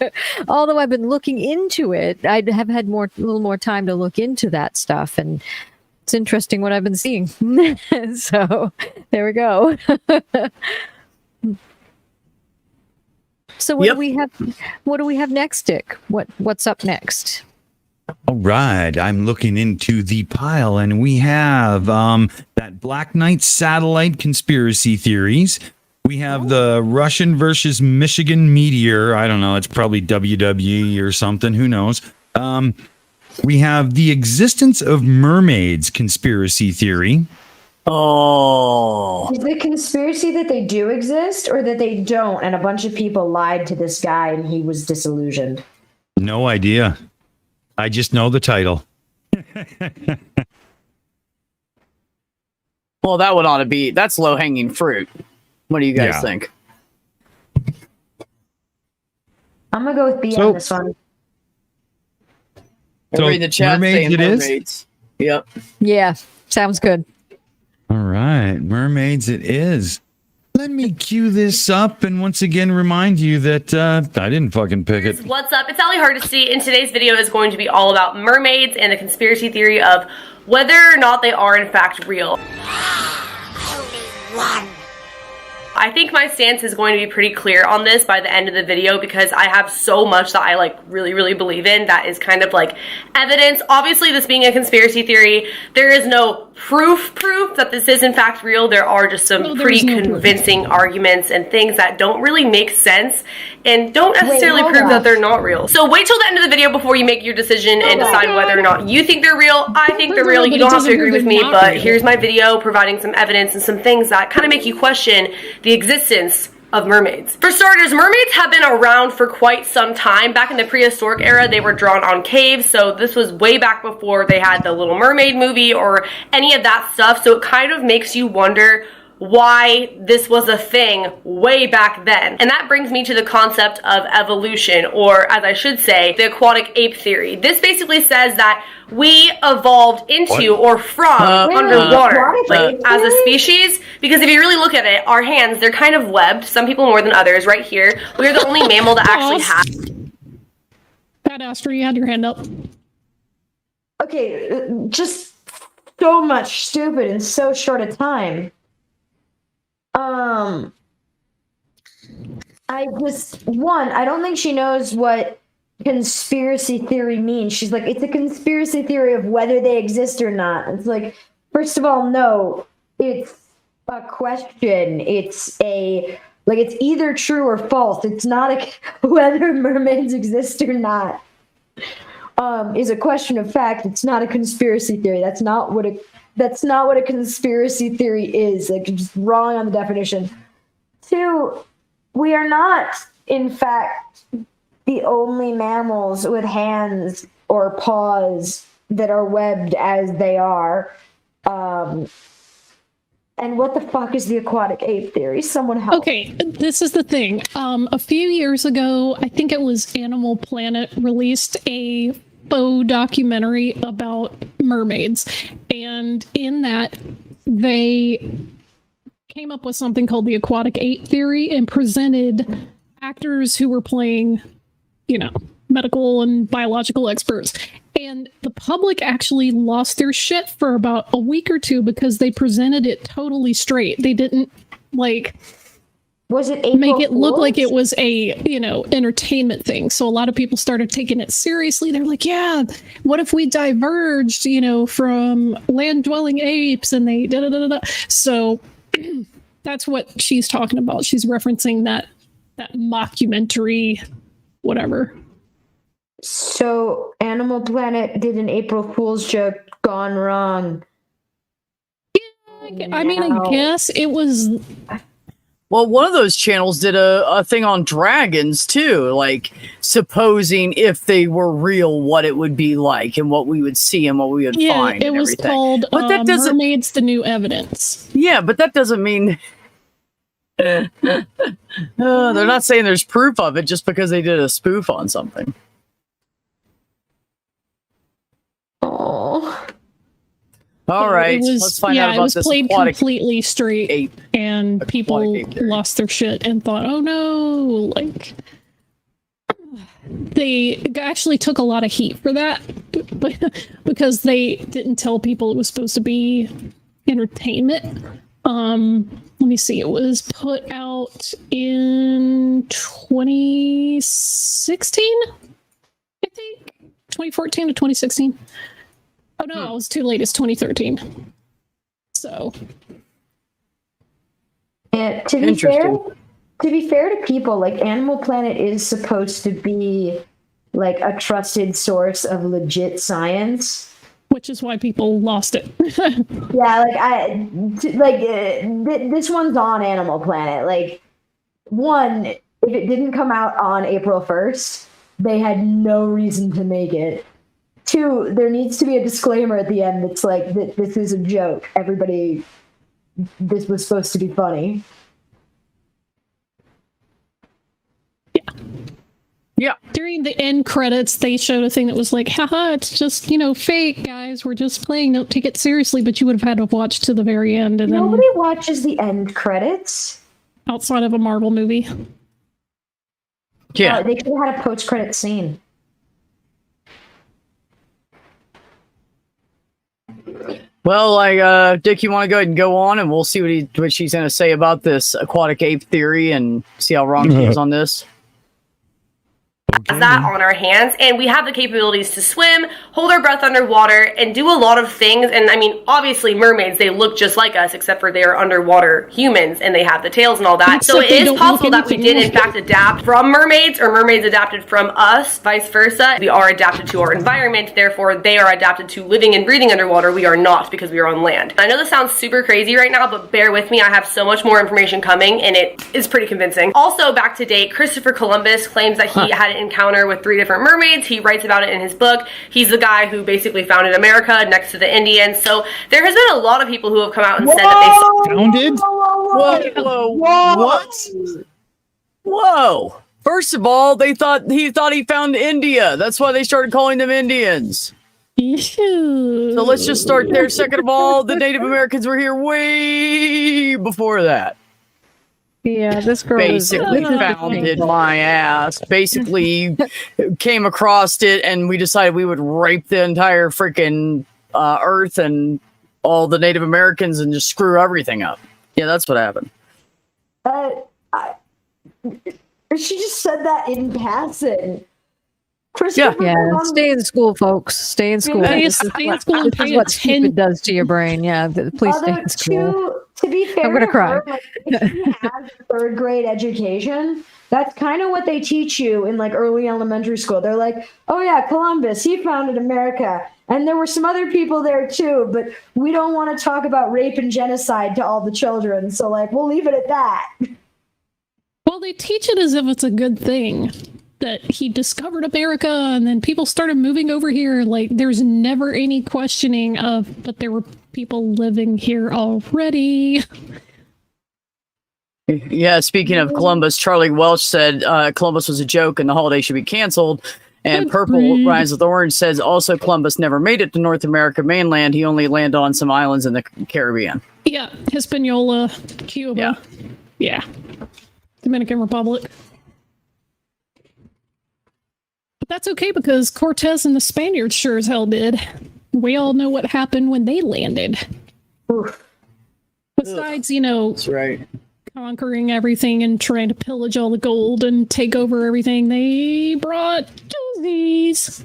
that. Although I've been looking into it, I have had a little more time to look into that stuff, and it's interesting what I've been seeing. So there we go. So what do we have? What do we have next, Dick? What's up next? All right, I'm looking into the pile, and we have that Black Knight satellite conspiracy theories. We have the Russian versus Michigan meteor. I don't know. It's probably WWE or something. Who knows? We have the existence of mermaids conspiracy theory. Oh. Is the conspiracy that they do exist or that they don't, and a bunch of people lied to this guy and he was disillusioned? No idea. I just know the title. Well, that one ought to be, that's low hanging fruit. What do you guys think? I'm going to go with B on this one. So in the chat mermaids saying it is? mermaids. Yep. Yeah, sounds good. All right, mermaids it is. Let me cue this up and once again remind you that I didn't fucking pick it. What's up? It's Ali Hardesty, and today's video is going to be all about mermaids and the conspiracy theory of whether or not they are in fact real. I think my stance is going to be pretty clear on this by the end of the video because I have so much that I really believe in that is kind of like evidence. Obviously, this being a conspiracy theory, there is no proof that this is in fact real. There are just some pretty convincing arguments and things that don't really make sense and don't necessarily prove that they're not real. So wait till the end of the video before you make your decision and decide whether or not you think they're real. I think they're real. You don't have to agree with me, but here's my video providing some evidence and some things that kind of make you question the existence of mermaids. For starters, mermaids have been around for quite some time. Back in the prehistoric era, they were drawn on caves, so this was way back before they had the Little Mermaid movie or any of that stuff, so it kind of makes you wonder why this was a thing way back then. And that brings me to the concept of evolution, or as I should say, the aquatic ape theory. This basically says that we evolved into or from underwater, like as a species, because if you really look at it, our hands, they're kind of webbed, some people more than others. Right here, we're the only mammal that actually has. Pat Astra, you had your hand up. Okay, just so much stupid in so short a time. I don't think she knows what conspiracy theory mean? She's like, it's a conspiracy theory of whether they exist or not. It's like, first of all, no, it's a question. It's either true or false. It's not whether mermaids exist or not. Is a question of fact. It's not a conspiracy theory. That's not what a conspiracy theory is. Like, just wrong on the definition. 2, we are not, in fact, the only mammals with hands or paws that are webbed as they are. And what the fuck is the aquatic ape theory? Someone help. Okay, this is the thing. A few years ago, I think it was Animal Planet released a faux documentary about mermaids. And in that, they came up with something called the aquatic ape theory and presented actors who were playing, medical and biological experts. And the public actually lost their shit for about a week or two because they presented it totally straight. They didn't was it April make it look Fools? like it was a, entertainment thing. So a lot of people started taking it seriously. They're like, yeah, what if we diverged, from land dwelling apes and they da-da-da-da-da. So that's what she's talking about. She's referencing that mockumentary, whatever. So Animal Planet did an April Fool's joke gone wrong. Yeah, I mean, I guess it was. Well, one of those channels did a thing on dragons too, like supposing if they were real, what it would be like and what we would see and what we would find. Yeah, it was everything. called But that doesn't. Mermaids: The New Evidence. Yeah, but that doesn't mean. They're not saying there's proof of it just because they did a spoof on something. Oh. All right, let's find out about this. It was played completely straight, ape. And people lost their shit and thought, "Oh no!" Like they actually took a lot of heat for that, because they didn't tell people it was supposed to be entertainment. Let me see. It was put out in 2016, I think. 2014 to 2016. Oh no, it was too late. It's 2013. So, yeah, to be fair to people, like, Animal Planet is supposed to be like a trusted source of legit science, which is why people lost it. Yeah, this one's on Animal Planet. Like, one, if it didn't come out on April 1st, they had no reason to make it. 2, there needs to be a disclaimer at the end that's like, this is a joke. Everybody, this was supposed to be funny. Yeah. During the end credits, they showed a thing that was like, haha, it's just, fake, guys. We're just playing. Don't take it seriously. But you would have had to watch to the very end. And Nobody watches the end credits. Outside of a Marvel movie. Yeah. They could have had a post-credit scene. Well, Dick, you want to go ahead and go on, and we'll see what she's going to say about this aquatic ape theory and see how wrong she is on this. That on our hands, and we have the capabilities to swim, hold our breath underwater, and do a lot of things. And I mean, obviously mermaids, they look just like us, except for they are underwater humans and they have the tails and all that. So it is possible that we did in fact adapt from mermaids, or mermaids adapted from us, vice versa. We are adapted to our environment, therefore they are adapted to living and breathing underwater. We are not, because we are on land. I know this sounds super crazy right now, but bear with me, I have so much more information coming, and it is pretty convincing. Also, back to date, Christopher Columbus claims that he had an encounter with 3 different mermaids. He writes about it in his book. He's the guy who basically founded America next to the Indians. So there has been a lot of people who have come out and said that they saw Founded? What? Whoa. First of all, he thought he found India. That's why they started calling them Indians. So let's just start there. Second of all, the Native Americans were here way before that. Yeah, this girl basically founded my ass. Basically came across it, and we decided we would rape the entire freaking earth and all the Native Americans and just screw everything up. Yeah, that's what happened. She just said that in passing. Christopher Yeah, Columbus- stay in school, folks. Stay in school. Stay- This is stay in what- school and this is pay what stupid attention. does to your brain. Yeah, please stay Although in school. to be fair, I'm gonna to cry. her, like, if she has a third grade education, that's kind of what they teach you in like early elementary school. They're like, oh yeah, Columbus, he founded America. And there were some other people there too, but we don't want to talk about rape and genocide to all the children. So like, we'll leave it at that. Well, they teach it as if it's a good thing that he discovered America and then people started moving over here. Like, there's never any questioning of, but there were people living here already. Yeah, speaking of Columbus, Charlie Welch said Columbus was a joke and the holiday should be canceled. And Purple Agreed. Rhymes with Orange says also Columbus never made it to North America mainland. He only landed on some islands in the Caribbean. Yeah, Hispaniola, Cuba. Yeah. Dominican Republic. But that's okay because Cortez and the Spaniards sure as hell did. We all know what happened when they landed. Besides, That's right. conquering everything and trying to pillage all the gold and take over everything, they brought disease.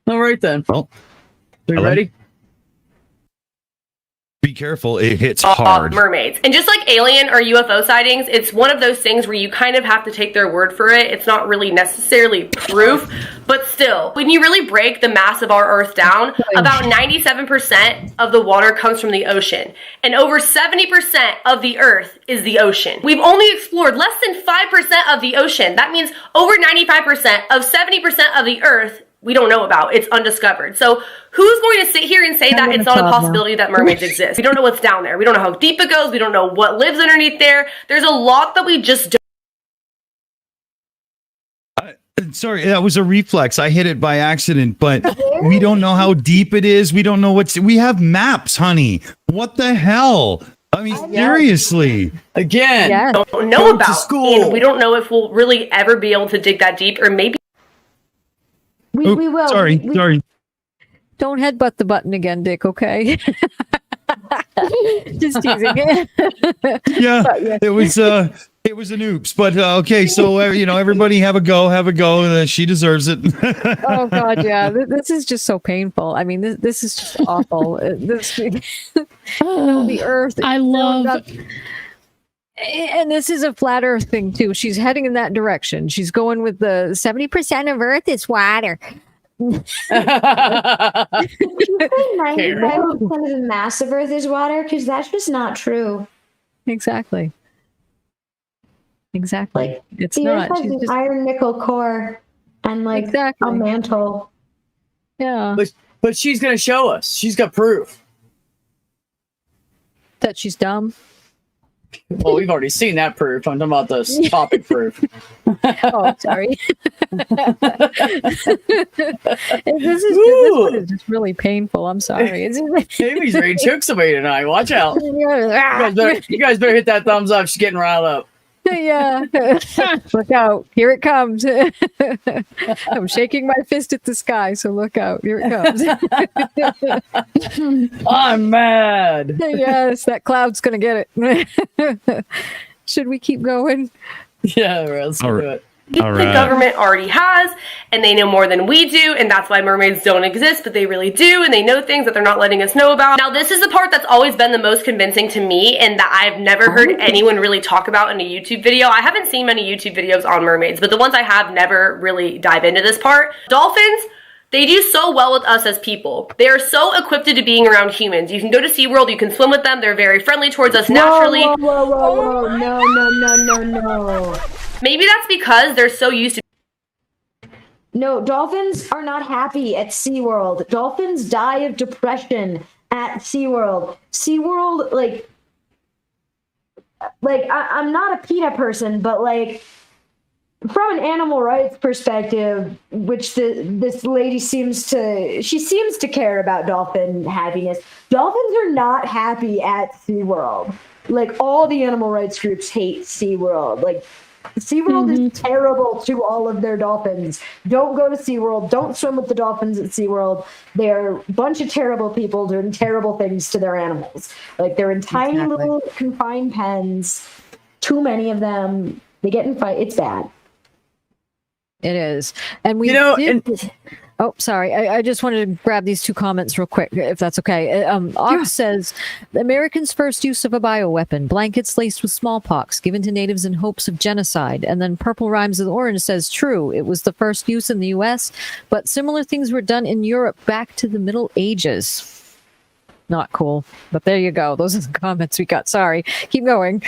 All right then. Well, we Ellen? ready? Be careful, it hits hard. Mermaids. And just like alien or UFO sightings, it's one of those things where you kind of have to take their word for it. It's not really necessarily proof, but still, when you really break the mass of our Earth down, about 97% of the water comes from the ocean. And over 70% of the Earth is the ocean. We've only explored less than 5% of the ocean. That means over 95% of 70% of the Earth we don't know about. It's undiscovered. So who's going to sit here and say that it's not a possibility that mermaids exist? We don't know what's down there. We don't know how deep it goes. We don't know what lives underneath there. There's a lot that we just don't. Sorry, that was a reflex. I hit it by accident, but we don't know how deep it is. We don't know we have maps, honey. What the hell? I mean, seriously. Again, Yeah. Don't know Go to about. school. And we don't know if we'll really ever be able to dig that deep, or maybe We will. Sorry. Don't headbutt the button again, Dick, okay? Just teasing. Yeah, it was an oops, but okay. So everybody have a go. She deserves it. Oh God, yeah. This is just so painful. I mean, this is just awful. The Earth. I love. And this is a flat Earth thing too. She's heading in that direction. She's going with the 70% of Earth is water. 95% of the mass of Earth is water, because that's just not true. Exactly. Like, It's the not. Earth has She's an just- iron nickel core and like Exactly. a mantle. yeah. But she's going to show us. She's got proof. That she's dumb. Well, we've already seen that proof. I'm talking about the topic proof. Oh, sorry. This one is just really painful. I'm sorry. It's Amy's ready to choke somebody tonight. Watch out. You guys better hit that thumbs up. She's getting riled up. Yeah. Look out. Here it comes. I'm shaking my fist at the sky, so look out. Here it comes. I'm mad. Yes, that cloud's going to get it. Should we keep going? Yeah, let's do it. All the right. government already has, and they know more than we do, and that's why mermaids don't exist, but they really do, and they know things that they're not letting us know about. Now, this is the part that's always been the most convincing to me, and that I've never heard anyone really talk about in a YouTube video. I haven't seen many YouTube videos on mermaids, but the ones I have never really dive into this part. Dolphins, they do so well with us as people. They are so equipped to being around humans. You can go to SeaWorld, you can swim with them, they're very friendly towards us naturally. Whoa. No. Maybe that's because they're so used to. No, dolphins are not happy at SeaWorld. Dolphins die of depression at SeaWorld. SeaWorld, I'm not a PETA person, but from an animal rights perspective, which this lady seems to care about dolphin happiness. Dolphins are not happy at SeaWorld. All the animal rights groups hate SeaWorld. SeaWorld is terrible to all of their dolphins. Don't go to SeaWorld. Don't swim with the dolphins at SeaWorld. They're a bunch of terrible people doing terrible things to their animals. They're in tiny little confined pens. too many of them. They get in fight. It's bad. It is. And we oh, sorry. I just wanted to grab these two comments real quick, if that's okay. Ox says, the Americans' first use of a bioweapon, blankets laced with smallpox, given to natives in hopes of genocide. And then Purple Rhymes with Orange says, true, it was the first use in the U.S., but similar things were done in Europe back to the Middle Ages. Not cool. But there you go. Those are the comments we got. Sorry. Keep going.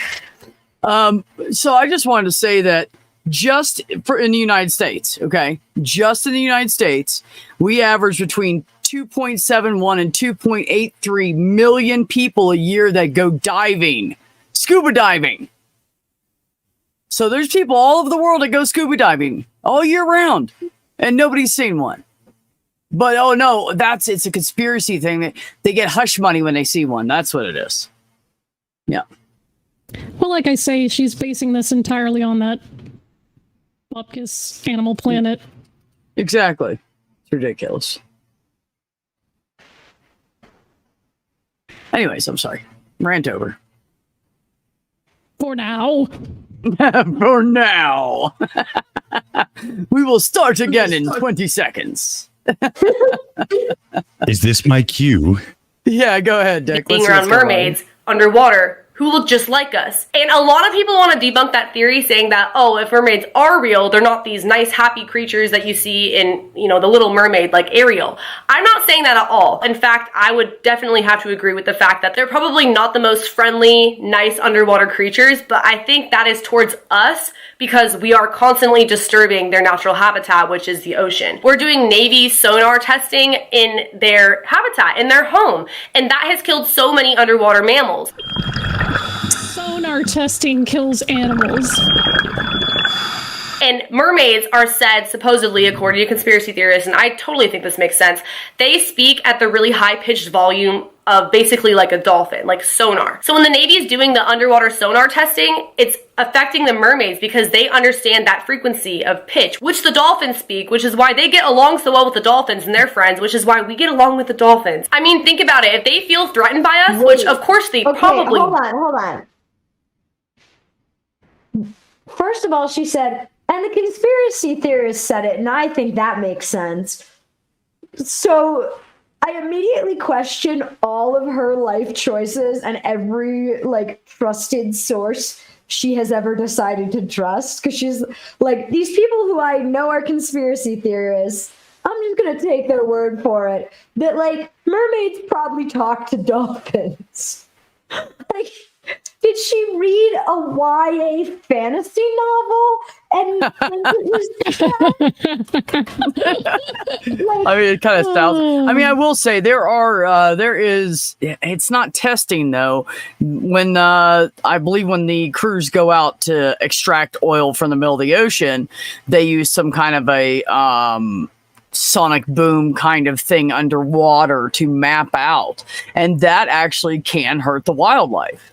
So I just wanted to say that just in the United States, okay, just in the United States, we average between 2.71 and 2.83 million people a year that go diving, scuba diving. So there's people all over the world that go scuba diving all year round, and nobody's seen one. But oh no, it's a conspiracy thing. They get hush money when they see one. That's what it is. Yeah. Well, like I say, she's basing this entirely on that Bupkis Animal Planet. Exactly. It's ridiculous. Anyways, I'm sorry. Rant over. For now. For now. We will start again in 20 seconds. Is this my cue? Yeah, go ahead, Dick. Being around mermaids underwater who look just like us. And a lot of people want to debunk that theory, saying that, oh, if mermaids are real, they're not these nice, happy creatures that you see in, The Little Mermaid, like Ariel. I'm not saying that at all. In fact, I would definitely have to agree with the fact that they're probably not the most friendly, nice underwater creatures, but I think that is towards us because we are constantly disturbing their natural habitat, which is the ocean. We're doing Navy sonar testing in their habitat, in their home, and that has killed so many underwater mammals. Sonar testing kills animals. And mermaids are said, supposedly, according to conspiracy theorists, and I totally think this makes sense, they speak at the really high-pitched volume of basically like a dolphin, like sonar. So when the Navy is doing the underwater sonar testing, it's affecting the mermaids because they understand that frequency of pitch, which the dolphins speak, which is why they get along so well with the dolphins and their friends, which is why we get along with the dolphins. I mean, think about it. If they feel threatened by us, which of course they probably... Hold on. First of all, she said, and the conspiracy theorists said it, and I think that makes sense. So I immediately question all of her life choices and every trusted source she has ever decided to trust, because she's like, these people who I know are conspiracy theorists, I'm just gonna take their word for it that mermaids probably talk to dolphins. Did she read a YA fantasy novel and think it was I mean, it kind of sounds... I mean, I will say it's not testing though. When I believe when the crews go out to extract oil from the middle of the ocean, they use some kind of a sonic boom kind of thing underwater to map out, and that actually can hurt the wildlife.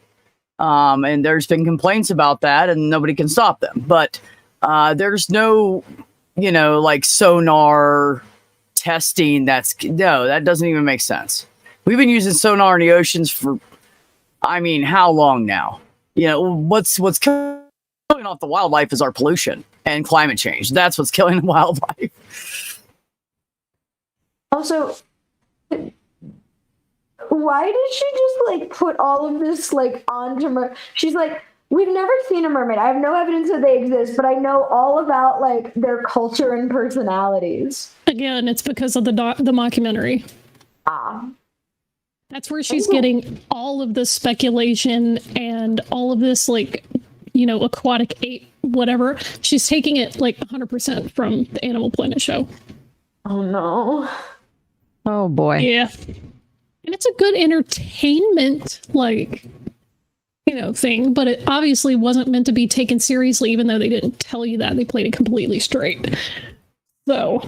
And there's been complaints about that, and nobody can stop them. But there's no, sonar testing. That doesn't even make sense. We've been using sonar in the oceans for, how long now? What's killing off the wildlife is our pollution and climate change. That's what's killing the wildlife. Also, why did she just put all of this onto she's like, we've never seen a mermaid. I have no evidence that they exist, but I know all about their culture and personalities. Again, it's because of the mockumentary. That's where she's getting all of this speculation and all of this aquatic ape whatever. She's taking it 100% from the Animal Planet show. Oh no. Oh boy. Yeah. And it's a good entertainment, thing, but it obviously wasn't meant to be taken seriously, even though they didn't tell you that. They played it completely straight. So.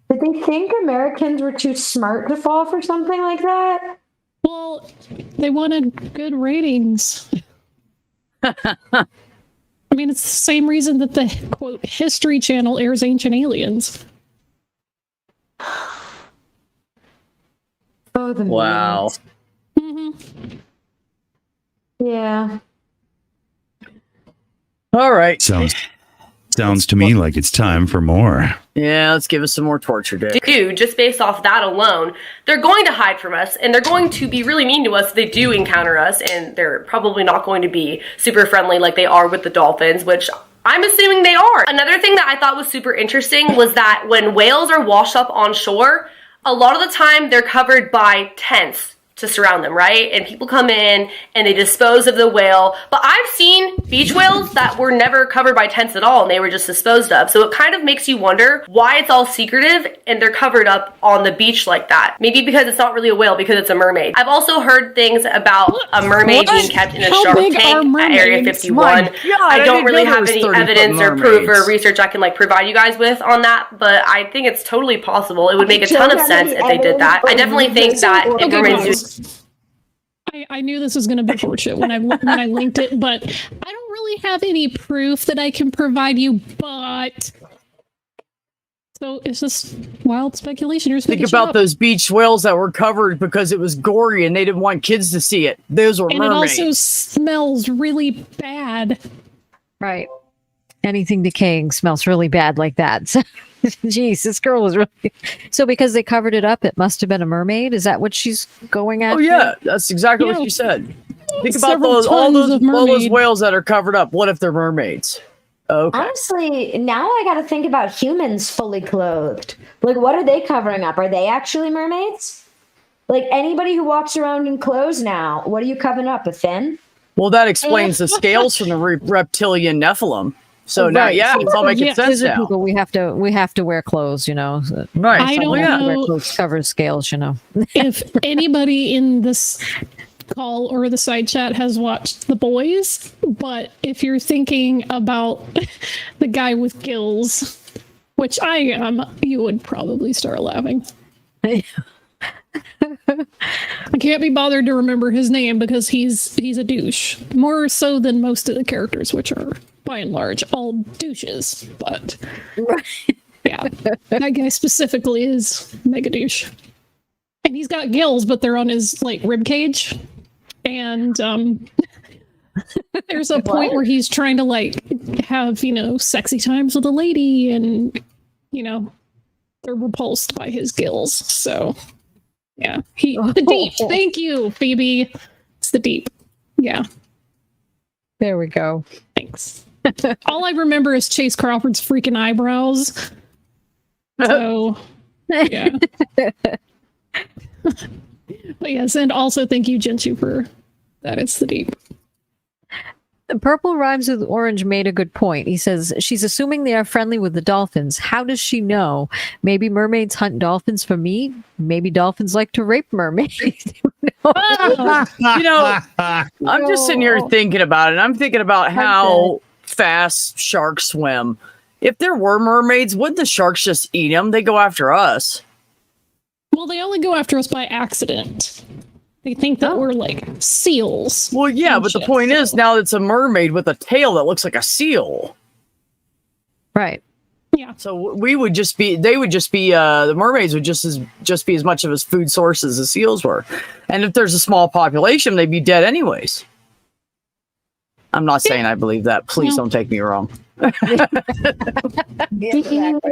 Did they think Americans were too smart to fall for something like that? Well, they wanted good ratings. I mean, it's the same reason that the, quote, History Channel airs Ancient Aliens. Oh, the wow. Mm-hmm. Yeah. All right. Sounds to me like it's time for more. Yeah, let's give us some more torture, Dick. Just based off that alone, they're going to hide from us, and they're going to be really mean to us if they do encounter us, and they're probably not going to be super friendly like they are with the dolphins, which I'm assuming they are. Another thing that I thought was super interesting was that when whales are washed up on shore, a lot of the time they're covered by tents to surround them, right? And people come in and they dispose of the whale. But I've seen beach whales that were never covered by tents at all and they were just disposed of. So it kind of makes you wonder why it's all secretive and they're covered up on the beach like that. Maybe because it's not really a whale, because it's a mermaid. I've also heard things about a mermaid being kept in a shark tank at Area 51. I don't really have any evidence or proof or research I can like provide you guys with on that, but I think it's totally possible. It would make a ton of sense if they did that. I definitely think that if mermaids I knew this was going to be bullshit when I linked it, but I don't really have any proof that I can provide you. But so it's just wild speculation. You're Think about those beach whales that were covered because it was gory and they didn't want kids to see it. Those were mermaids. It also smells really bad. Right. Anything decaying smells really bad like that. Jeez, this girl was really... So because they covered it up, it must have been a mermaid? Is that what she's going at? Oh, yeah. That's exactly what she said. Think about all those whales that are covered up. What if they're mermaids? Okay. Honestly, now I got to think about humans fully clothed. Like, what are they covering up? Are they actually mermaids? Like, anybody who walks around in clothes now, what are you covering up? A fin? Well, that explains the scales from the reptilian Nephilim. So now, it's all making sense now. People, we have to wear clothes, you know. Right. I don't know. Wear clothes cover scales, you know. If anybody in this call or the side chat has watched The Boys, but if you're thinking about the guy with gills, which I am, you would probably start laughing. I can't be bothered to remember his name because he's a douche. More so than most of the characters, which are by and large all douches. But yeah, that guy specifically is mega douche. And he's got gills, but they're on his like rib cage. And there's a point where he's trying to like have, you know, sexy times with a lady, and you know, they're repulsed by his gills. So yeah, the deep. Thank you, Phoebe. It's the deep. Yeah. There we go. Thanks. All I remember is Chase Crawford's freaking eyebrows. So, yeah. But yes, and also thank you, Genshu, for that. It's the deep. Purple Rhymes with Orange made a good point. He says, she's assuming they are friendly with the dolphins. How does she know? Maybe mermaids hunt dolphins for meat? Maybe dolphins like to rape mermaids? You know, I'm just sitting here thinking about it. I'm thinking about how fast sharks swim. If there were mermaids, wouldn't the sharks just eat them? They go after us. Well, they only go after us by accident. They think that we're like seals. Well, yeah, but the point is now it's a mermaid with a tail that looks like a seal. Right. Yeah. So they would just be, the mermaids would just be as much of a food source as the seals were. And if there's a small population, they'd be dead anyways. I'm not saying I believe that. Please don't take me wrong.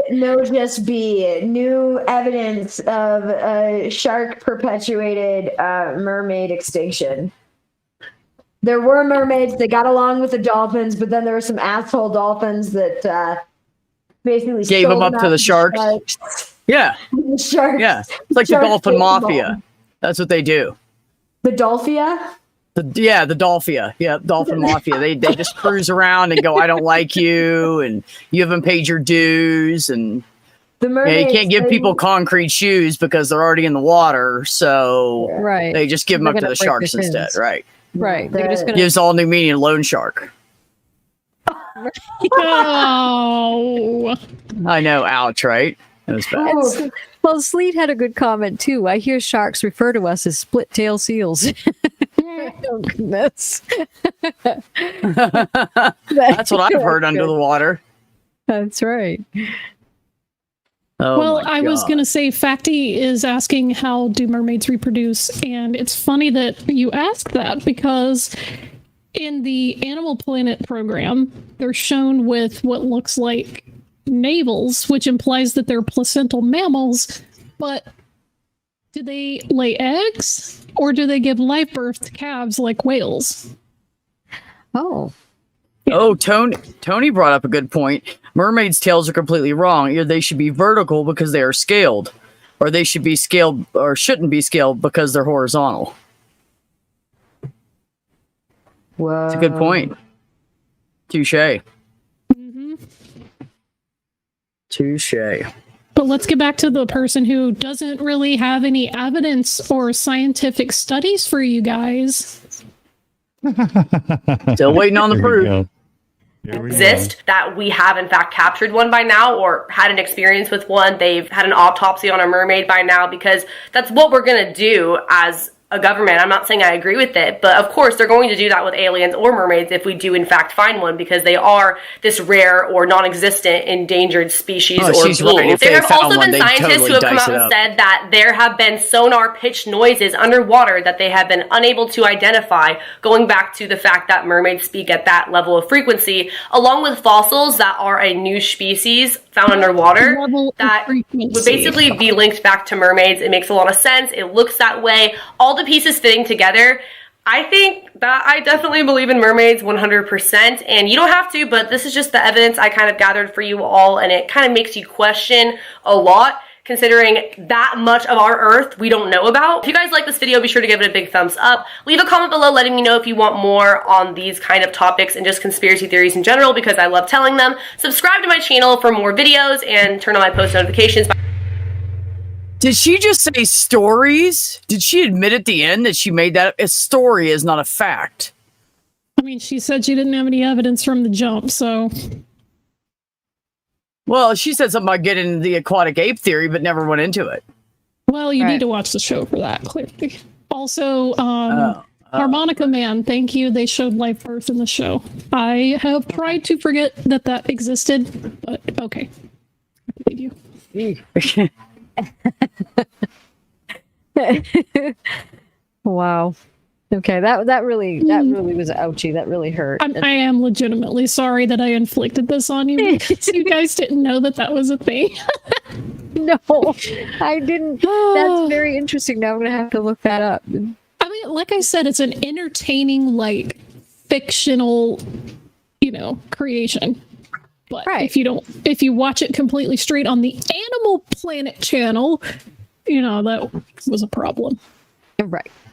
NoJustBe, new evidence of shark perpetuated mermaid extinction. There were mermaids that got along with the dolphins, but then there were some asshole dolphins that basically gave them up to the sharks. Yeah. The sharks. Yeah. It's like the dolphin mafia. That's what they do. The Dolphia? The Dolphia. Yeah, dolphin mafia. They just cruise around and go, I don't like you, and you haven't paid your dues, and you can't give people concrete shoes because they're already in the water, so they just give them up to the sharks instead, right? Right. They're just gonna gives all new meaning loan shark. Oh. I know, ouch, right? It was bad. Well, Sleet had a good comment too. I hear sharks refer to us as split tail seals. Oh, goodness. That's what I've heard under the water. That's right. Oh, well, I was going to say, Facty is asking how do mermaids reproduce, and it's funny that you ask that because in the Animal Planet program, they're shown with what looks like navels, which implies that they're placental mammals, but do they lay eggs or do they give live birth to calves like whales? Oh. Oh, Tony brought up a good point. Mermaids' tails are completely wrong. Either they should be vertical because they are scaled, or they should be scaled or shouldn't be scaled because they're horizontal. Whoa. That's a good point. Touche. Mm-hmm. Touche. But let's get back to the person who doesn't really have any evidence or scientific studies for you guys. Still waiting on the proof. Exist that we have in fact captured one by now or had an experience with one. They've had an autopsy on a mermaid by now, because that's what we're going to do as a government. I'm not saying I agree with it, but of course they're going to do that with aliens or mermaids if we do in fact find one, because they are this rare or non-existent endangered species or being. There have also been scientists who have come out and said that there have been sonar pitched noises underwater that they have been unable to identify, going back to the fact that mermaids speak at that level of frequency, along with fossils that are a new species found underwater that would basically be linked back to mermaids. It makes a lot of sense. It looks that way. All the pieces fitting together. I think that I definitely believe in mermaids 100%, and you don't have to, but this is just the evidence I kind of gathered for you all, and it kind of makes you question a lot, considering that much of our Earth we don't know about. If you guys like this video, be sure to give it a big thumbs up. Leave a comment below letting me know if you want more on these kind of topics and just conspiracy theories in general, because I love telling them. Subscribe to my channel for more videos and turn on my post notifications. Did she just say stories? Did she admit at the end that she made that? A story is not a fact. I mean, she said she didn't have any evidence from the jump, so... Well, she said something about getting the aquatic ape theory, but never went into it. Well, you need to watch the show for that, clearly. Also, Harmonica Man, thank you. They showed live birth in the show. I have tried to forget that that existed, but okay. I believe you. Wow. Okay, that really was ouchy. That really hurt. I am legitimately sorry that I inflicted this on you, because you guys didn't know that that was a thing. No, I didn't. That's very interesting. Now I'm gonna have to look that up. I mean, like I said, it's an entertaining, like, fictional, creation. But if you watch it completely straight on the Animal Planet channel, that was a problem.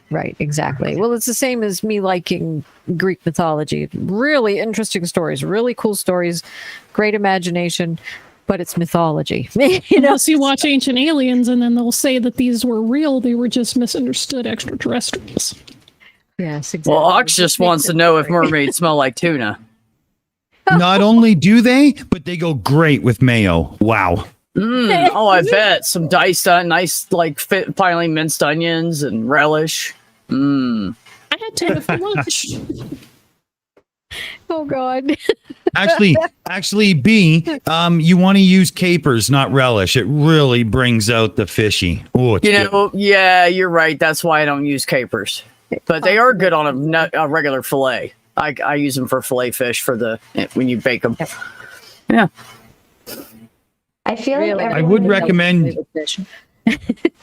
Right, exactly. Well, it's the same as me liking Greek mythology. Really interesting stories, really cool stories, great imagination, but it's mythology. Unless you watch Ancient Aliens and then they'll say that these were real, they were just misunderstood extraterrestrials. Yes, exactly. Well, Ox just wants to know if mermaids smell like tuna. Not only do they, but they go great with mayo. Wow. Oh, I bet. Some diced, nice, finely minced onions and relish. I had tuna for lunch. Oh, God. Actually, B, you want to use capers, not relish. It really brings out the fishy. Oh, it's good. Yeah, you're right. That's why I don't use capers. But they are good on a regular fillet. I use them for fillet fish when you bake them. Yeah. I feel like I would recommend.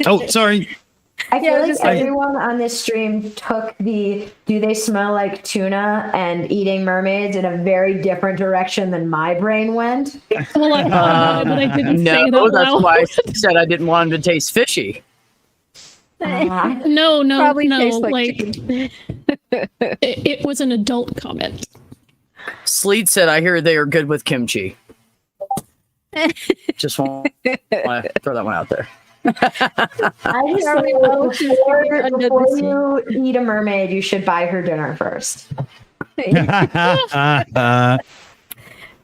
Oh, sorry. I feel like everyone on this stream took the "do they smell like tuna" and eating mermaids in a very different direction than my brain went. Well, I but I didn't say that. That's why I said I didn't want them to taste fishy. No, Probably tastes like it was an adult comment. Sleet said, "I hear they are good with kimchi." Just want to throw that one out there. I just know before you eat a mermaid, you should buy her dinner first.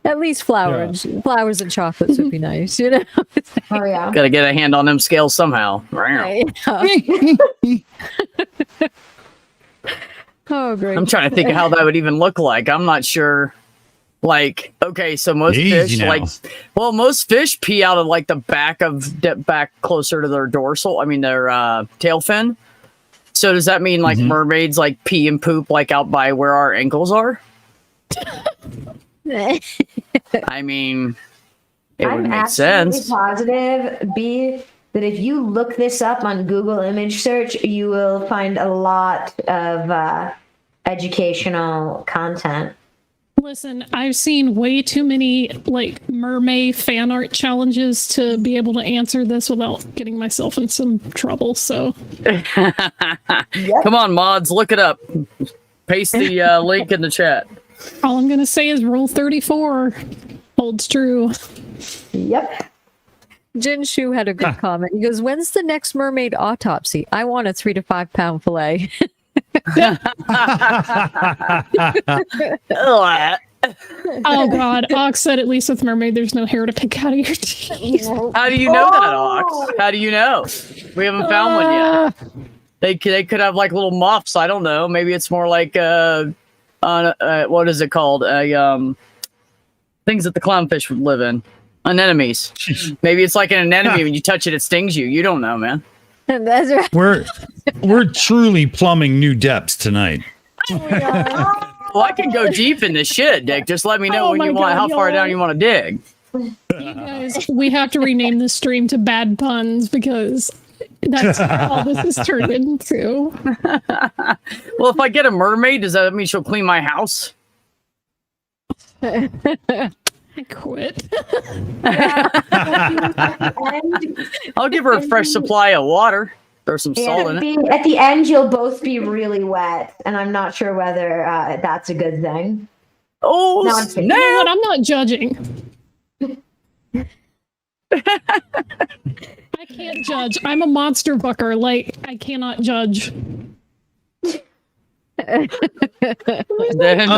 At least flowers and chocolates would be nice, Oh yeah. Gotta get a hand on them scales somehow. Oh, great. I'm trying to think of how that would even look like. I'm not sure. So most most fish pee out of the back closer to their dorsal. I mean, their tail fin. So does that mean like mermaids like pee and poop like out by where our ankles are? I mean, it would I'm make absolutely sense. positive, B, that if you look this up on Google image search, you will find a lot of educational content. Listen, I've seen way too many like mermaid fan art challenges to be able to answer this without getting myself in some trouble. So, Come on, mods, look it up. Paste the link in the chat. all I'm gonna say is Rule 34 holds true. Yep. Jin Shu had a good comment. He goes, "When's the next mermaid autopsy? I want a 3 to 5 pound fillet." Oh God, Ox said at least with mermaid, there's no hair to pick out of your teeth. How do you know that, Ox? How do you know? We haven't found one yet. They could have like little muffs. I don't know. Maybe it's more like what is it called? Things that the clownfish would live in. Anemones. Maybe it's like an anemone. When you touch it, it stings you. You don't know, man. That's right. We're truly plumbing new depths tonight. Well, I can go deep in this shit, Dick. Just let me know when my you want, God, how far y'all. down you want to dig. You guys, we have to rename this stream to Bad Puns because that's all this is turned into. Well, if I get a mermaid, does that mean she'll clean my house? I quit. I'll give her a fresh supply of water. Throw some salt in it. At the end, you'll both be really wet, and I'm not sure whether that's a good thing. Oh, No, I'm kidding. You know what? I'm not judging. I can't judge. I'm a monster fucker. Like, I cannot judge. And then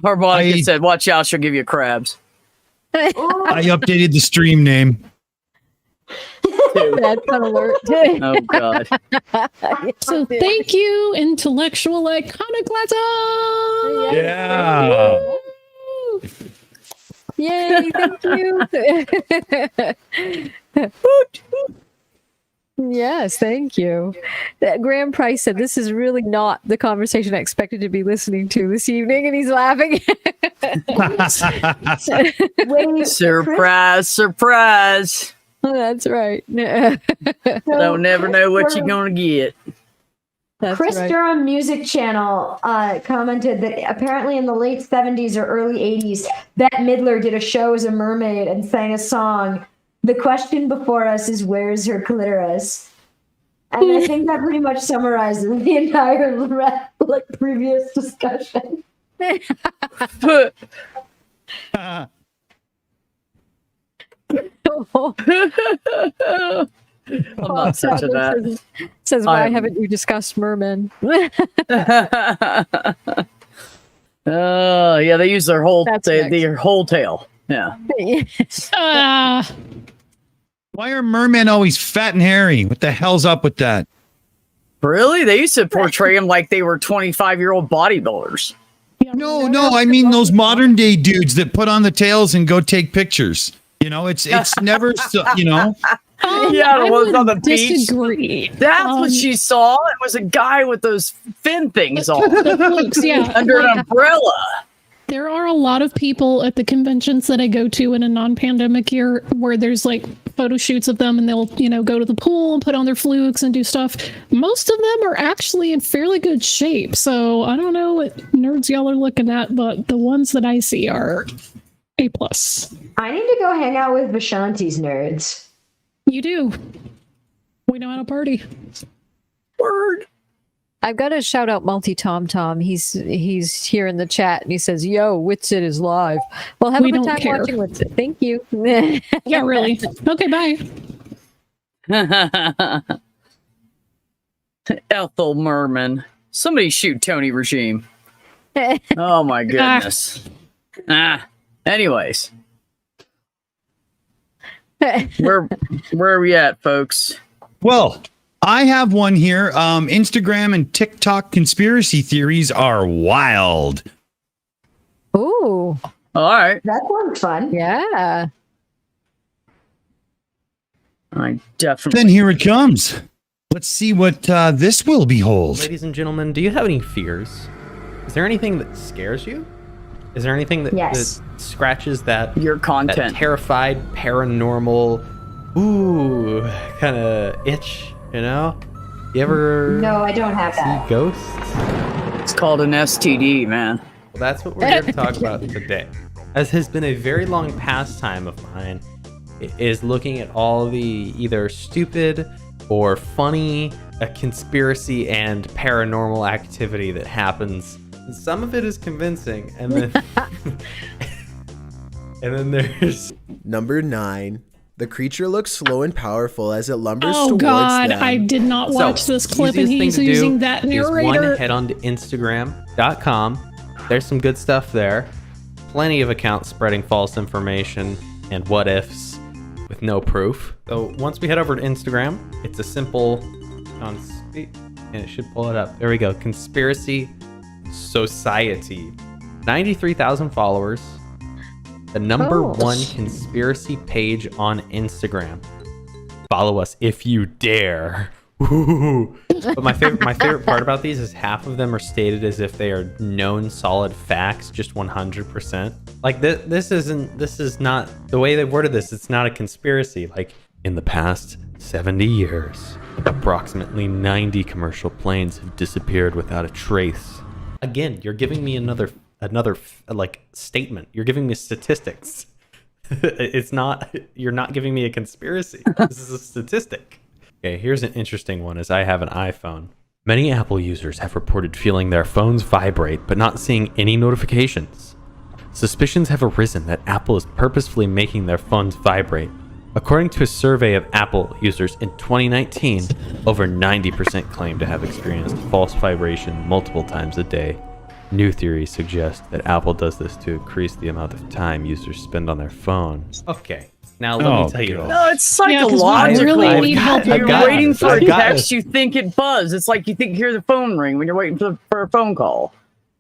Harmonica said, "Watch out, she'll give you crabs." I updated the stream name. That's an alert. Oh God. So thank you, intellectual iconoclasm. Yeah. Yay, thank you. Yes, thank you. Graham Price said, "This is really not the conversation I expected to be listening to this evening," and he's laughing. Surprise, surprise. That's right. Don't never know what you're going to get. That's Chris right. Durham Music Channel commented that apparently in the late 70s or early 80s, Bette Midler did a show as a mermaid and sang a song. The question before us is, where's her clitoris? And I think that pretty much summarizes the entire previous discussion. I'm not such a that. Says, "Why haven't you discussed mermen?" Yeah, they use their whole That's their whole tail. Yeah. Why are mermen always fat and hairy? What the hell's up with that? Really? They used to portray them like they were 25-year-old bodybuilders. No, I mean those modern day dudes that put on the tails and go take pictures. You know, it's never, you know. Yeah, I it was would on the beach. disagree. That's what she saw. It was a guy with those fin things on The flukes, yeah. under an umbrella. There are a lot of people at the conventions that I go to in a non-pandemic year where there's like photo shoots of them and they'll, go to the pool and put on their flukes and do stuff. Most of them are actually in fairly good shape. So I don't know what nerds y'all are looking at, but the ones that I see are A+. I need to go hang out with Vishanti's nerds. You do. We know how to party. Word. I've got to shout out Multi Tom Tom. He's here in the chat and he says, "Yo, Witsit is live." Well, have We a good don't time care. watching Witsit. Thank you. Yeah, really. Okay, bye. Ethel Merman. Somebody shoot Tony Regime. Oh my goodness. Anyways. Where are we at, folks? Well, I have one here. Instagram and TikTok conspiracy theories are wild. Ooh. All right. That sounds fun. Yeah. I definitely. Then here it comes. Let's see what this will behold. Ladies and gentlemen, do you have any fears? Is there anything that scares you? Is there anything that, Yes. that scratches that Your that content. terrified, paranormal, ooh, kind of itch? You know? You ever No, I don't have see that. ghosts? It's called an STD, man. Well, that's what we're here to talk about today. As has been a very long pastime of mine, is looking at all the either stupid or funny conspiracy and paranormal activity that happens. And some of it is convincing, and then and then there's Number 9. The creature looks slow and powerful as it lumbers Oh towards God, them. I did not watch this clip, and easiest he's thing to using do that is one, narrator. head on to Instagram.com. There's some good stuff there. Plenty of accounts spreading false information and what ifs with no proof. So once we head over to Instagram, it's a simple and it should pull it up. There we go. Conspiracy Society. 93,000 followers. The number one conspiracy page on Instagram. Follow us if you dare. Ooh. But my favorite part about these is half of them are stated as if they are known solid facts, just 100%. Like this is not the way they worded this. It's not a conspiracy. Like, in the past 70 years, approximately 90 commercial planes have disappeared without a trace. Again, you're giving me another like statement. You're giving me statistics. You're not giving me a conspiracy. This is a statistic. Okay, here's an interesting one as I have an iPhone. Many Apple users have reported feeling their phones vibrate but not seeing any notifications. Suspicions have arisen that Apple is purposefully making their phones vibrate. According to a survey of Apple users in 2019, over 90% claim to have experienced false vibration multiple times a day. New theories suggest that Apple does this to increase the amount of time users spend on their phones. Okay, now let me tell you. No, it's Yeah, 'cause we psychological. really need help You're with waiting that. for a I've got text, you think it buzz. It's like you think you hear the phone ring when you're waiting for a phone call.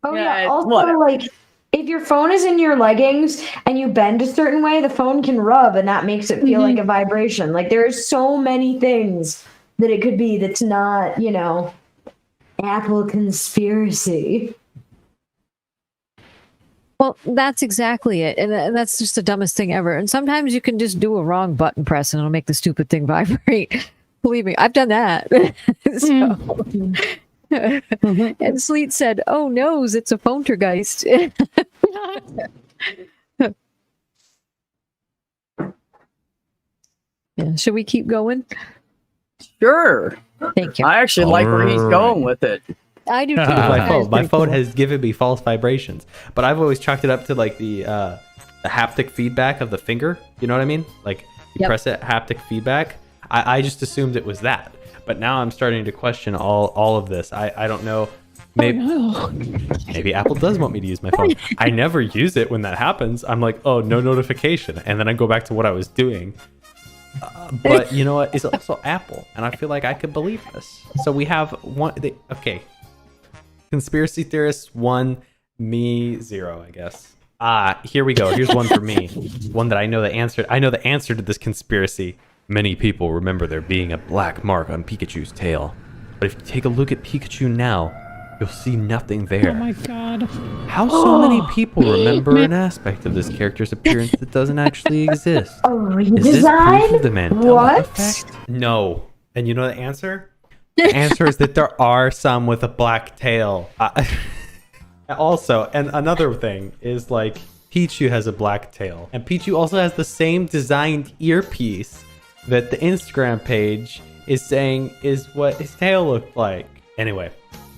Oh Yeah, yeah. Also, whatever. like, if your phone is in your leggings and you bend a certain way, the phone can rub, and that makes it feel like a vibration. Like, there's so many things that it could be that's not, Apple conspiracy. Well, that's exactly it. And that's just the dumbest thing ever. And sometimes you can just do a wrong button press and it'll make the stupid thing vibrate. Believe me, I've done that. And Sleet said, "Oh no, it's a poltergeist." Yeah, should we keep going? Sure. Thank you. I actually like where he's going with it. I do too. My phone has given me false vibrations, but I've always chalked it up to like the haptic feedback of the finger. You know what I mean? Like you press it, haptic feedback. I just assumed it was that, but now I'm starting to question all of this. I don't know. Maybe Apple does want me to use my phone. I never use it when that happens. I'm like, oh, no notification, and then I go back to what I was doing. But you know what? It's also Apple, and I feel like I could believe this. So we have one. Okay. Conspiracy theorists 1, me 0, I guess. Here we go. Here's one for me. One that I know the answer. I know the answer to this conspiracy. Many people remember there being a black mark on Pikachu's tail. But if you take a look at Pikachu now, you'll see nothing there. Oh my God. How so many people remember an aspect of this character's appearance that doesn't actually exist? A redesign? Is this proof of the Mandela What? effect? No. And you know the answer? The answer is that there are some with a black tail. Also, and another thing is like Pichu has a black tail. And Pichu also has the same designed earpiece that the Instagram page is saying is what his tail looked like. Anyway,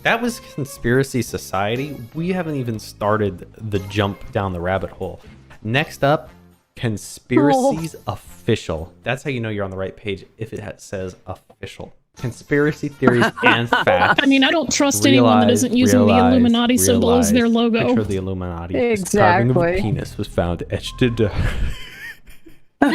that was Conspiracy Society. We haven't even started the jump down the rabbit hole. Next up, Conspiracies Official. That's how you know you're on the right page if it says official. Conspiracy theories and facts. I mean, I don't trust anyone that isn't using the Illuminati symbol as their logo. Picture of the Illuminati. Exactly. Carving of a penis was found etched into. His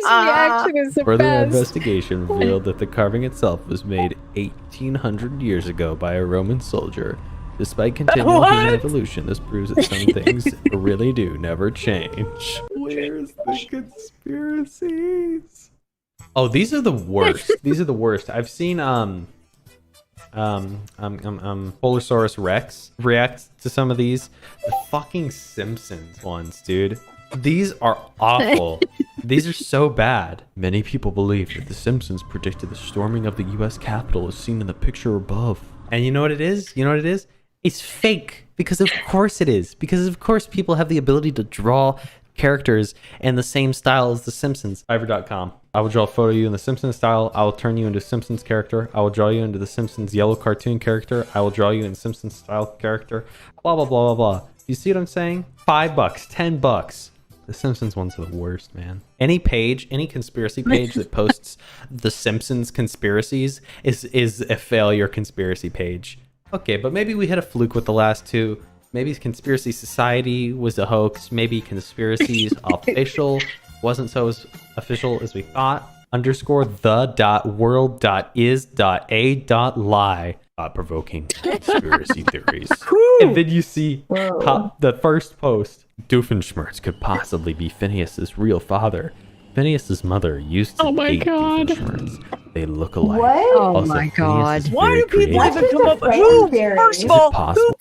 reaction is the Further best. investigation revealed that the carving itself was made 1,800 years ago by a Roman soldier. Despite continual human evolution, this proves that some things really do never change. Where's the conspiracies? Oh, these are the worst. These are the worst. I've seen Polosaurus Rex react to some of these. The fucking Simpsons ones, dude. These are awful. These are so bad. Many people believe that the Simpsons predicted the storming of the US Capitol as seen in the picture above. And you know what it is? You know what it is? It's fake. Because of course it is. Because of course people have the ability to draw characters in the same style as the Simpsons. Fiverr.com. I will draw a photo of you in the Simpsons style. I will turn you into a Simpsons character. I will draw you into the Simpsons yellow cartoon character. I will draw you in Simpsons style character. Blah, blah, blah, blah, blah. You see what I'm saying? $5, $10. The Simpsons ones are the worst, man. Any page, any conspiracy page that posts the Simpsons conspiracies is a failure conspiracy page. Okay, but maybe we had a fluke with the last two. Maybe Conspiracy Society was a hoax. Maybe Conspiracies Official wasn't so as official as we thought. _the.world.is.a.lie. Provoking conspiracy theories. And then you see the first post. Doofenshmirtz could possibly be Phineas's real father. Phineas's mother used to date Doofenshmirtz. They look alike. What? Oh Also, my Phineas God. is Why very do people creative. even come up with First of Is it all, possible? who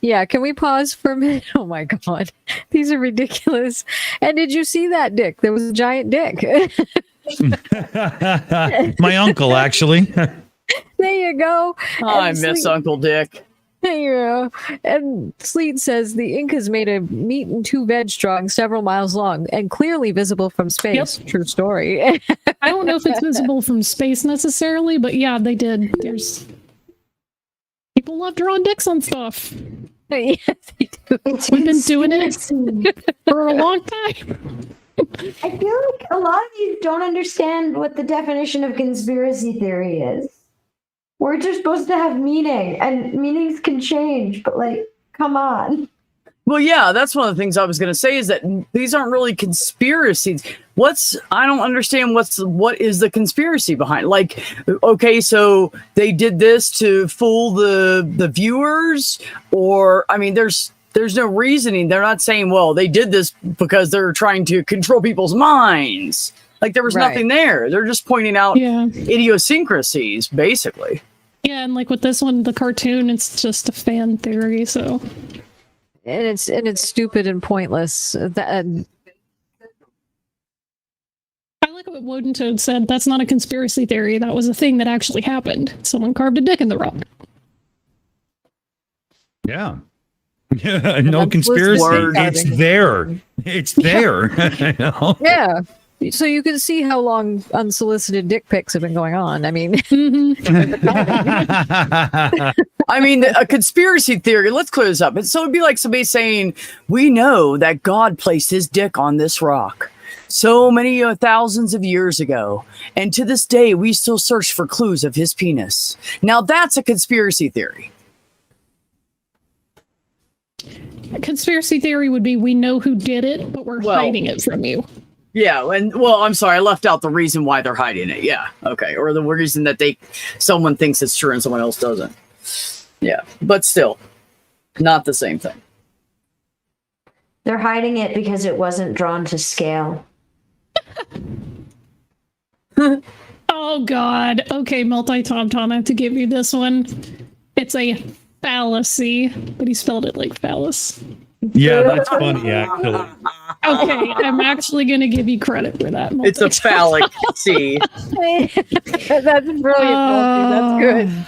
cares? Can we pause for a minute? Oh my God. These are ridiculous. And did you see that dick? There was a giant dick. My uncle, actually. There you go. I And miss Sleet- Uncle Dick. Yeah. And Sleet says the Incas made a meat and two veg drawing several miles long and clearly visible from space. True story. I don't know if it's visible from space necessarily, but yeah, they did. There's people love drawing dicks on stuff. Yes, they do. We've been doing it for a long time. I feel like a lot of you don't understand what the definition of conspiracy theory is. Words are supposed to have meaning, and meanings can change, but like, come on. Well, yeah, that's one of the things I was going to say is that these aren't really conspiracies. I don't understand what is the conspiracy behind? Like, okay, so they did this to fool the viewers, or I mean, there's no reasoning. They're not saying, well, they did this because they're trying to control people's minds. Like there was nothing there. They're just pointing out idiosyncrasies, basically. Yeah, and like with this one, the cartoon, it's just a fan theory, so. And it's stupid and pointless. I like what Woden Toad said. That's not a conspiracy theory. That was a thing that actually happened. Someone carved a dick in the rock. Yeah. No conspiracy. It's there. It's there. You know? Yeah. So you can see how long unsolicited dick pics have been going on. I mean, I mean, a conspiracy theory, let's clear this up. So it'd be like somebody saying, we know that God placed his dick on this rock so many thousands of years ago. And to this day, we still search for clues of his penis. Now that's a conspiracy theory. A conspiracy theory would be we know who did it, but we're hiding it from you. Yeah, and well, I'm sorry, I left out the reason why they're hiding it. Yeah, okay, or the reason that someone thinks it's true and someone else doesn't. Yeah, but still, not the same thing. They're hiding it because it wasn't drawn to scale. Oh God. Okay, Multi-Tom Tom, I have to give you this one. It's a fallacy, but he spelled it like phallus. Yeah, that's funny, actually. Okay, I'm actually going to give you credit for that. It's a phallic C. That's brilliant.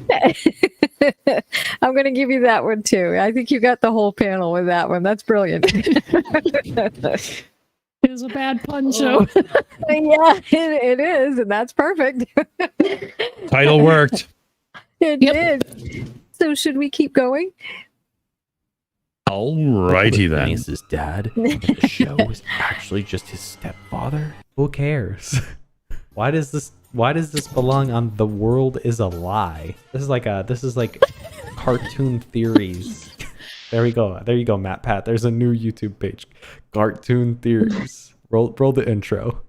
That's good. I'm going to give you that one too. I think you got the whole panel with that one. That's brilliant. It was a bad pun show. Yeah, it is, and that's perfect. Title worked. It did. So should we keep going? Alrighty then. Phineas's dad. The show is actually just his stepfather. Who cares? Why does this belong on The World Is a Lie? This is like cartoon theories. There we go. There you go, Matt Pat. There's a new YouTube page. Cartoon theories. Roll the intro.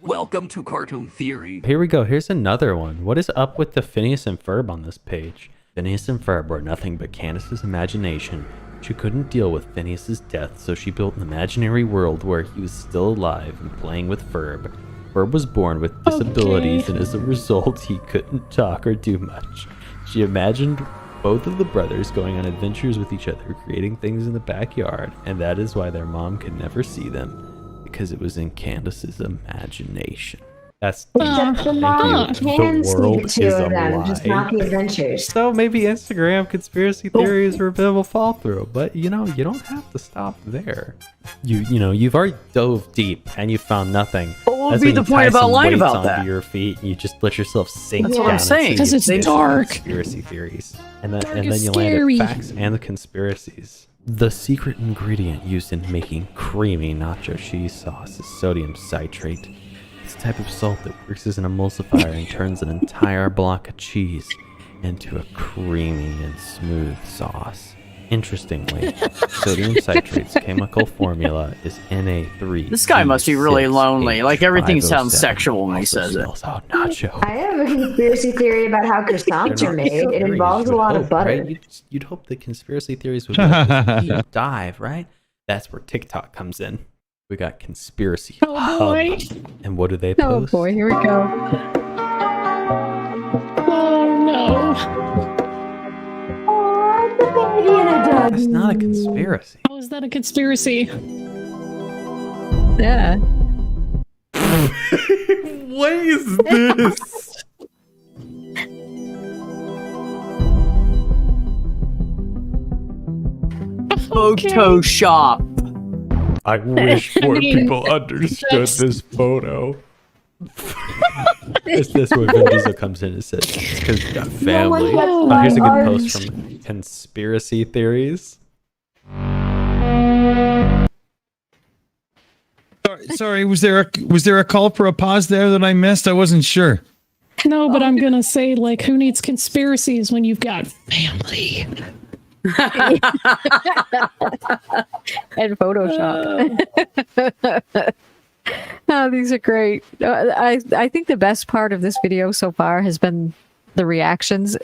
Welcome to Cartoon Theory. Here we go. Here's another one. What is up with the Phineas and Ferb on this page? Phineas and Ferb were nothing but Candace's imagination, She couldn't deal with Phineas's death, so she built an imaginary world where he was still alive and playing with Ferb. Ferb was born with disabilities, and as a result, he couldn't talk or do much. She imagined both of the brothers going on adventures with each other, creating things in the backyard, and that is why their mom could never see them, because it was in Candace's imagination. That's Except the mom can see the two of them, just not the adventures. So maybe Instagram conspiracy theories are a bit of a fall through, but you know, you don't have to stop there. You know, you've already dove deep and you found nothing. What would be the point about lying about that? Your feet, and you just let yourself sink That's down. what I'm saying. Because it's dark. Conspiracy theories, and then Dark you is land scary. at facts and the conspiracies. The secret ingredient used in making creamy nacho cheese sauce is sodium citrate. It's a type of salt that works as an emulsifier and turns an entire block of cheese into a creamy and smooth sauce. Interestingly, sodium citrate's chemical formula is Na3. This guy must be really lonely. Like, everything sounds 507. sexual when he Also says it. spells out nacho. I have a conspiracy theory about how croissants are made. It involves a lot of butter. Right? You'd hope the conspiracy theories would be like a deep dive, right? That's where TikTok comes in. We got conspiracy. Oh boy. And what do they Oh post? boy, here we go. Oh no. Oh, the baby and a dog. That's not a conspiracy. How is that a conspiracy? Yeah. What is this? Photoshop. I wish more people understood this photo. Is this where Vin Diesel comes in and says it's because you got family? No, Oh, here's a good art. post from Conspiracy Theories. Sorry, was there a call for a pause there that I missed? I wasn't sure. No, but I'm gonna say, like, who needs conspiracies when you've got family? And Photoshop. Oh, these are great. I think the best part of this video so far has been the reactions.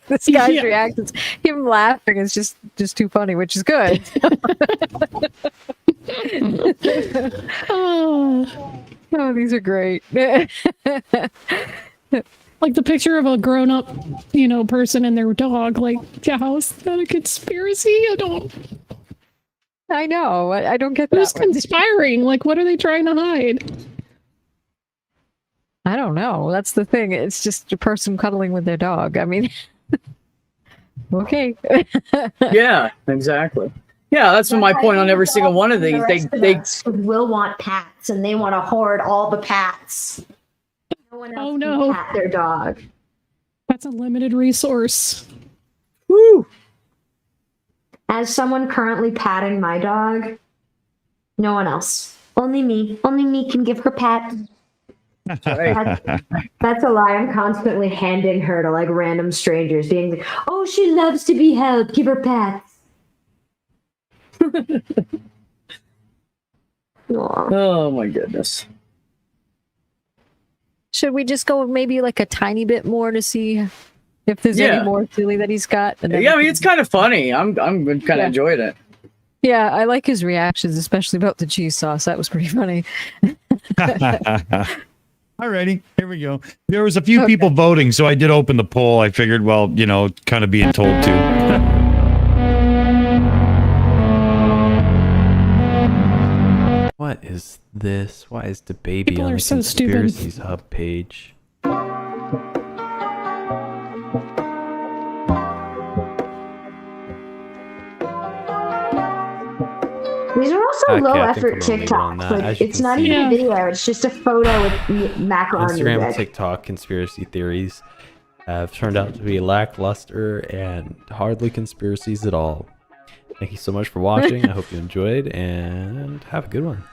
This guy's reactions, him laughing is just too funny, which is good. Oh, these are great. like the picture of a grown-up, person and their dog. Like, yeah, how is that a conspiracy? I know. I don't get that. Who's one. conspiring? Like, what are they trying to hide? I don't know. That's the thing. It's just a person cuddling with their dog. I mean, okay. Yeah, exactly. Yeah, that's my point on every single one of these. They will want pats, and they want to hoard all the pats. No one else can pat their dog. That's a limited resource. Woo. As someone currently patting my dog, no one else. Only me. Only me can give her pat. That's a lie. I'm constantly handing her to like random strangers, being like, "Oh, she loves to be held. Give her pats." Oh my goodness. Should we just go maybe like a tiny bit more to see if there's any more silly that he's got? And then Yeah, I mean, it's kind of funny. I'm kind of enjoying it. Yeah, I like his reactions, especially about the cheese sauce. That was pretty funny. Alrighty, here we go. There was a few people voting, so I did open the poll. I figured, well, kind of being told to. What is this? Why is the baby People on are the so stupid. Conspiracies Hub page? These are also Okay, low I think effort I'm gonna leave it on TikToks. that. Like, As you it's can not see- even a video, it's just a photo with macaroni Instagram and music. TikTok conspiracy theories have turned out to be lackluster and hardly conspiracies at all. Thank you so much for watching. I hope you enjoyed and have a good one.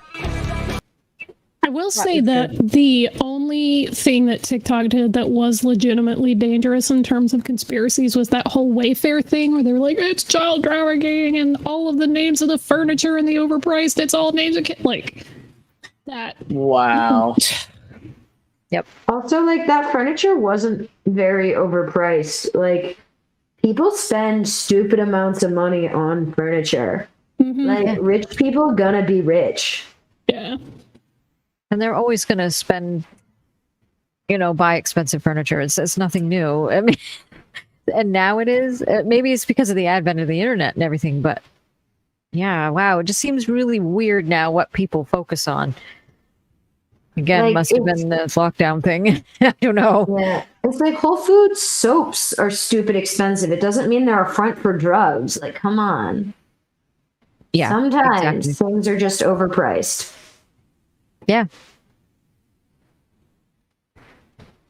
I will say that the only thing that TikTok did that was legitimately dangerous in terms of conspiracies was that whole Wayfair thing where they were like, it's child trafficking and all of the names of the furniture and the overpriced, it's all names of kids. Like that. Wow. Yep. Also, like, that furniture wasn't very overpriced. Like, people spend stupid amounts of money on furniture. Like, rich people gonna be rich. Yeah. And they're always going to spend, buy expensive furniture. It's nothing new. I mean, and now it is. Maybe it's because of the advent of the internet and everything, but yeah, wow. It just seems really weird now what people focus on. Again, Like, must have been the lockdown thing. I don't know. Yeah. It's like Whole Foods soaps are stupid expensive. It doesn't mean they're a front for drugs. Like, come on. Yeah. Sometimes exactly. things are just overpriced. Yeah.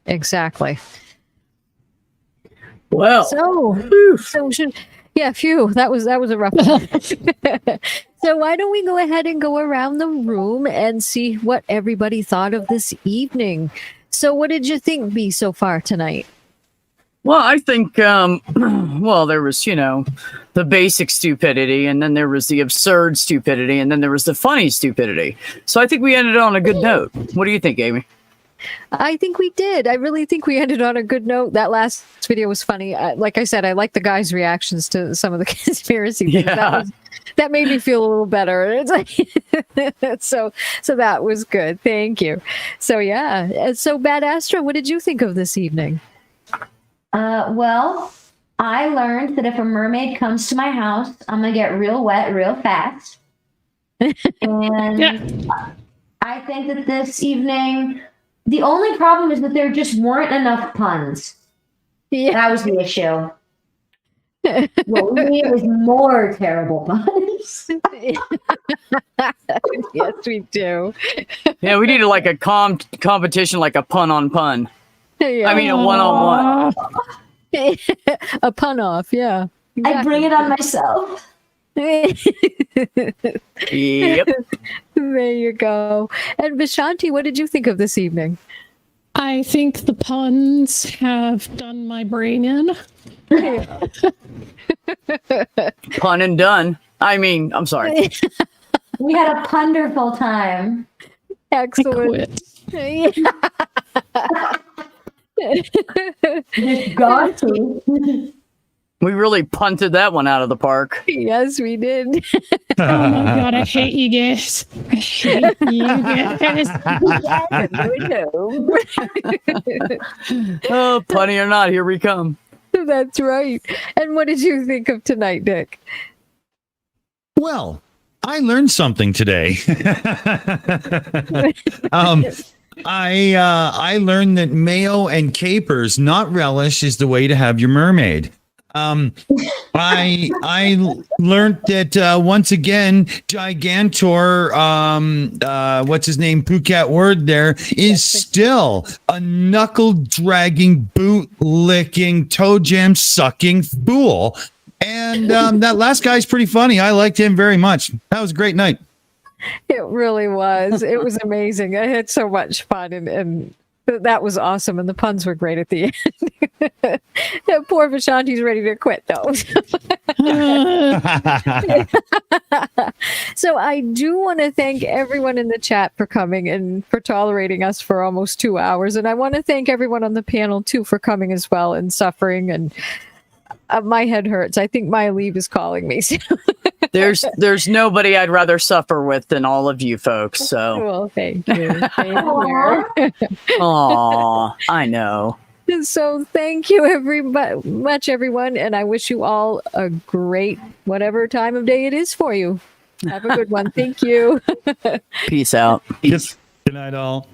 Exactly. Well, So should phew, that was a rough one. So why don't we go ahead and go around the room and see what everybody thought of this evening? So what did you think, B, so far tonight? Well, I think, well, there was, the basic stupidity, and then there was the absurd stupidity, and then there was the funny stupidity. So I think we ended on a good note. What do you think, Aimee? I think we did. I really think we ended on a good note. That last video was funny. Like I said, I like the guys' reactions to some of the conspiracy things. Yeah. That made me feel a little better. It's like, so that was good. Thank you. So yeah. So Bad Astra, what did you think of this evening? Well, I learned that if a mermaid comes to my house, I'm gonna get real wet real fast. And I think that this evening, the only problem is that there just weren't enough puns. Yeah. That was the issue. What we need was more terrible puns. Yes, we do. Yeah, we needed like a competition, like a pun on pun. Yeah. I mean, a one-on-one. A pun off, yeah. I bring it on myself. Yep. There you go. And Vishanti, what did you think of this evening? I think the puns have done my brain in. Pun and done. I mean, I'm sorry. We had a wonderful time. Excellent. Got to. We really punted that one out of the park. Yes, we did. Oh my god, I hate you guys. I hate you guys. Oh, punny or not, here we come. That's right. And what did you think of tonight, Dick? I learned something today. I learned that mayo and capers, not relish, is the way to have your mermaid. I learned that once again, Gigantor, what's his name, Phuket word there, is still a knuckle dragging, boot licking, toe jam sucking fool. And that last guy's pretty funny. I liked him very much. That was a great night. It really was. It was amazing. I had so much fun, and that was awesome. And the puns were great at the end. Poor Vishanti's ready to quit, though. So I do want to thank everyone in the chat for coming and for tolerating us for almost 2 hours. And I want to thank everyone on the panel, too, for coming as well and suffering. And my head hurts. I think my leave is calling me. There's nobody I'd rather suffer with than all of you folks. So, well, thank you. Aw, I know. So thank you much, everyone, and I wish you all a great whatever time of day it is for you. Have a good one. Thank you. Peace out. Peace. Good night, all.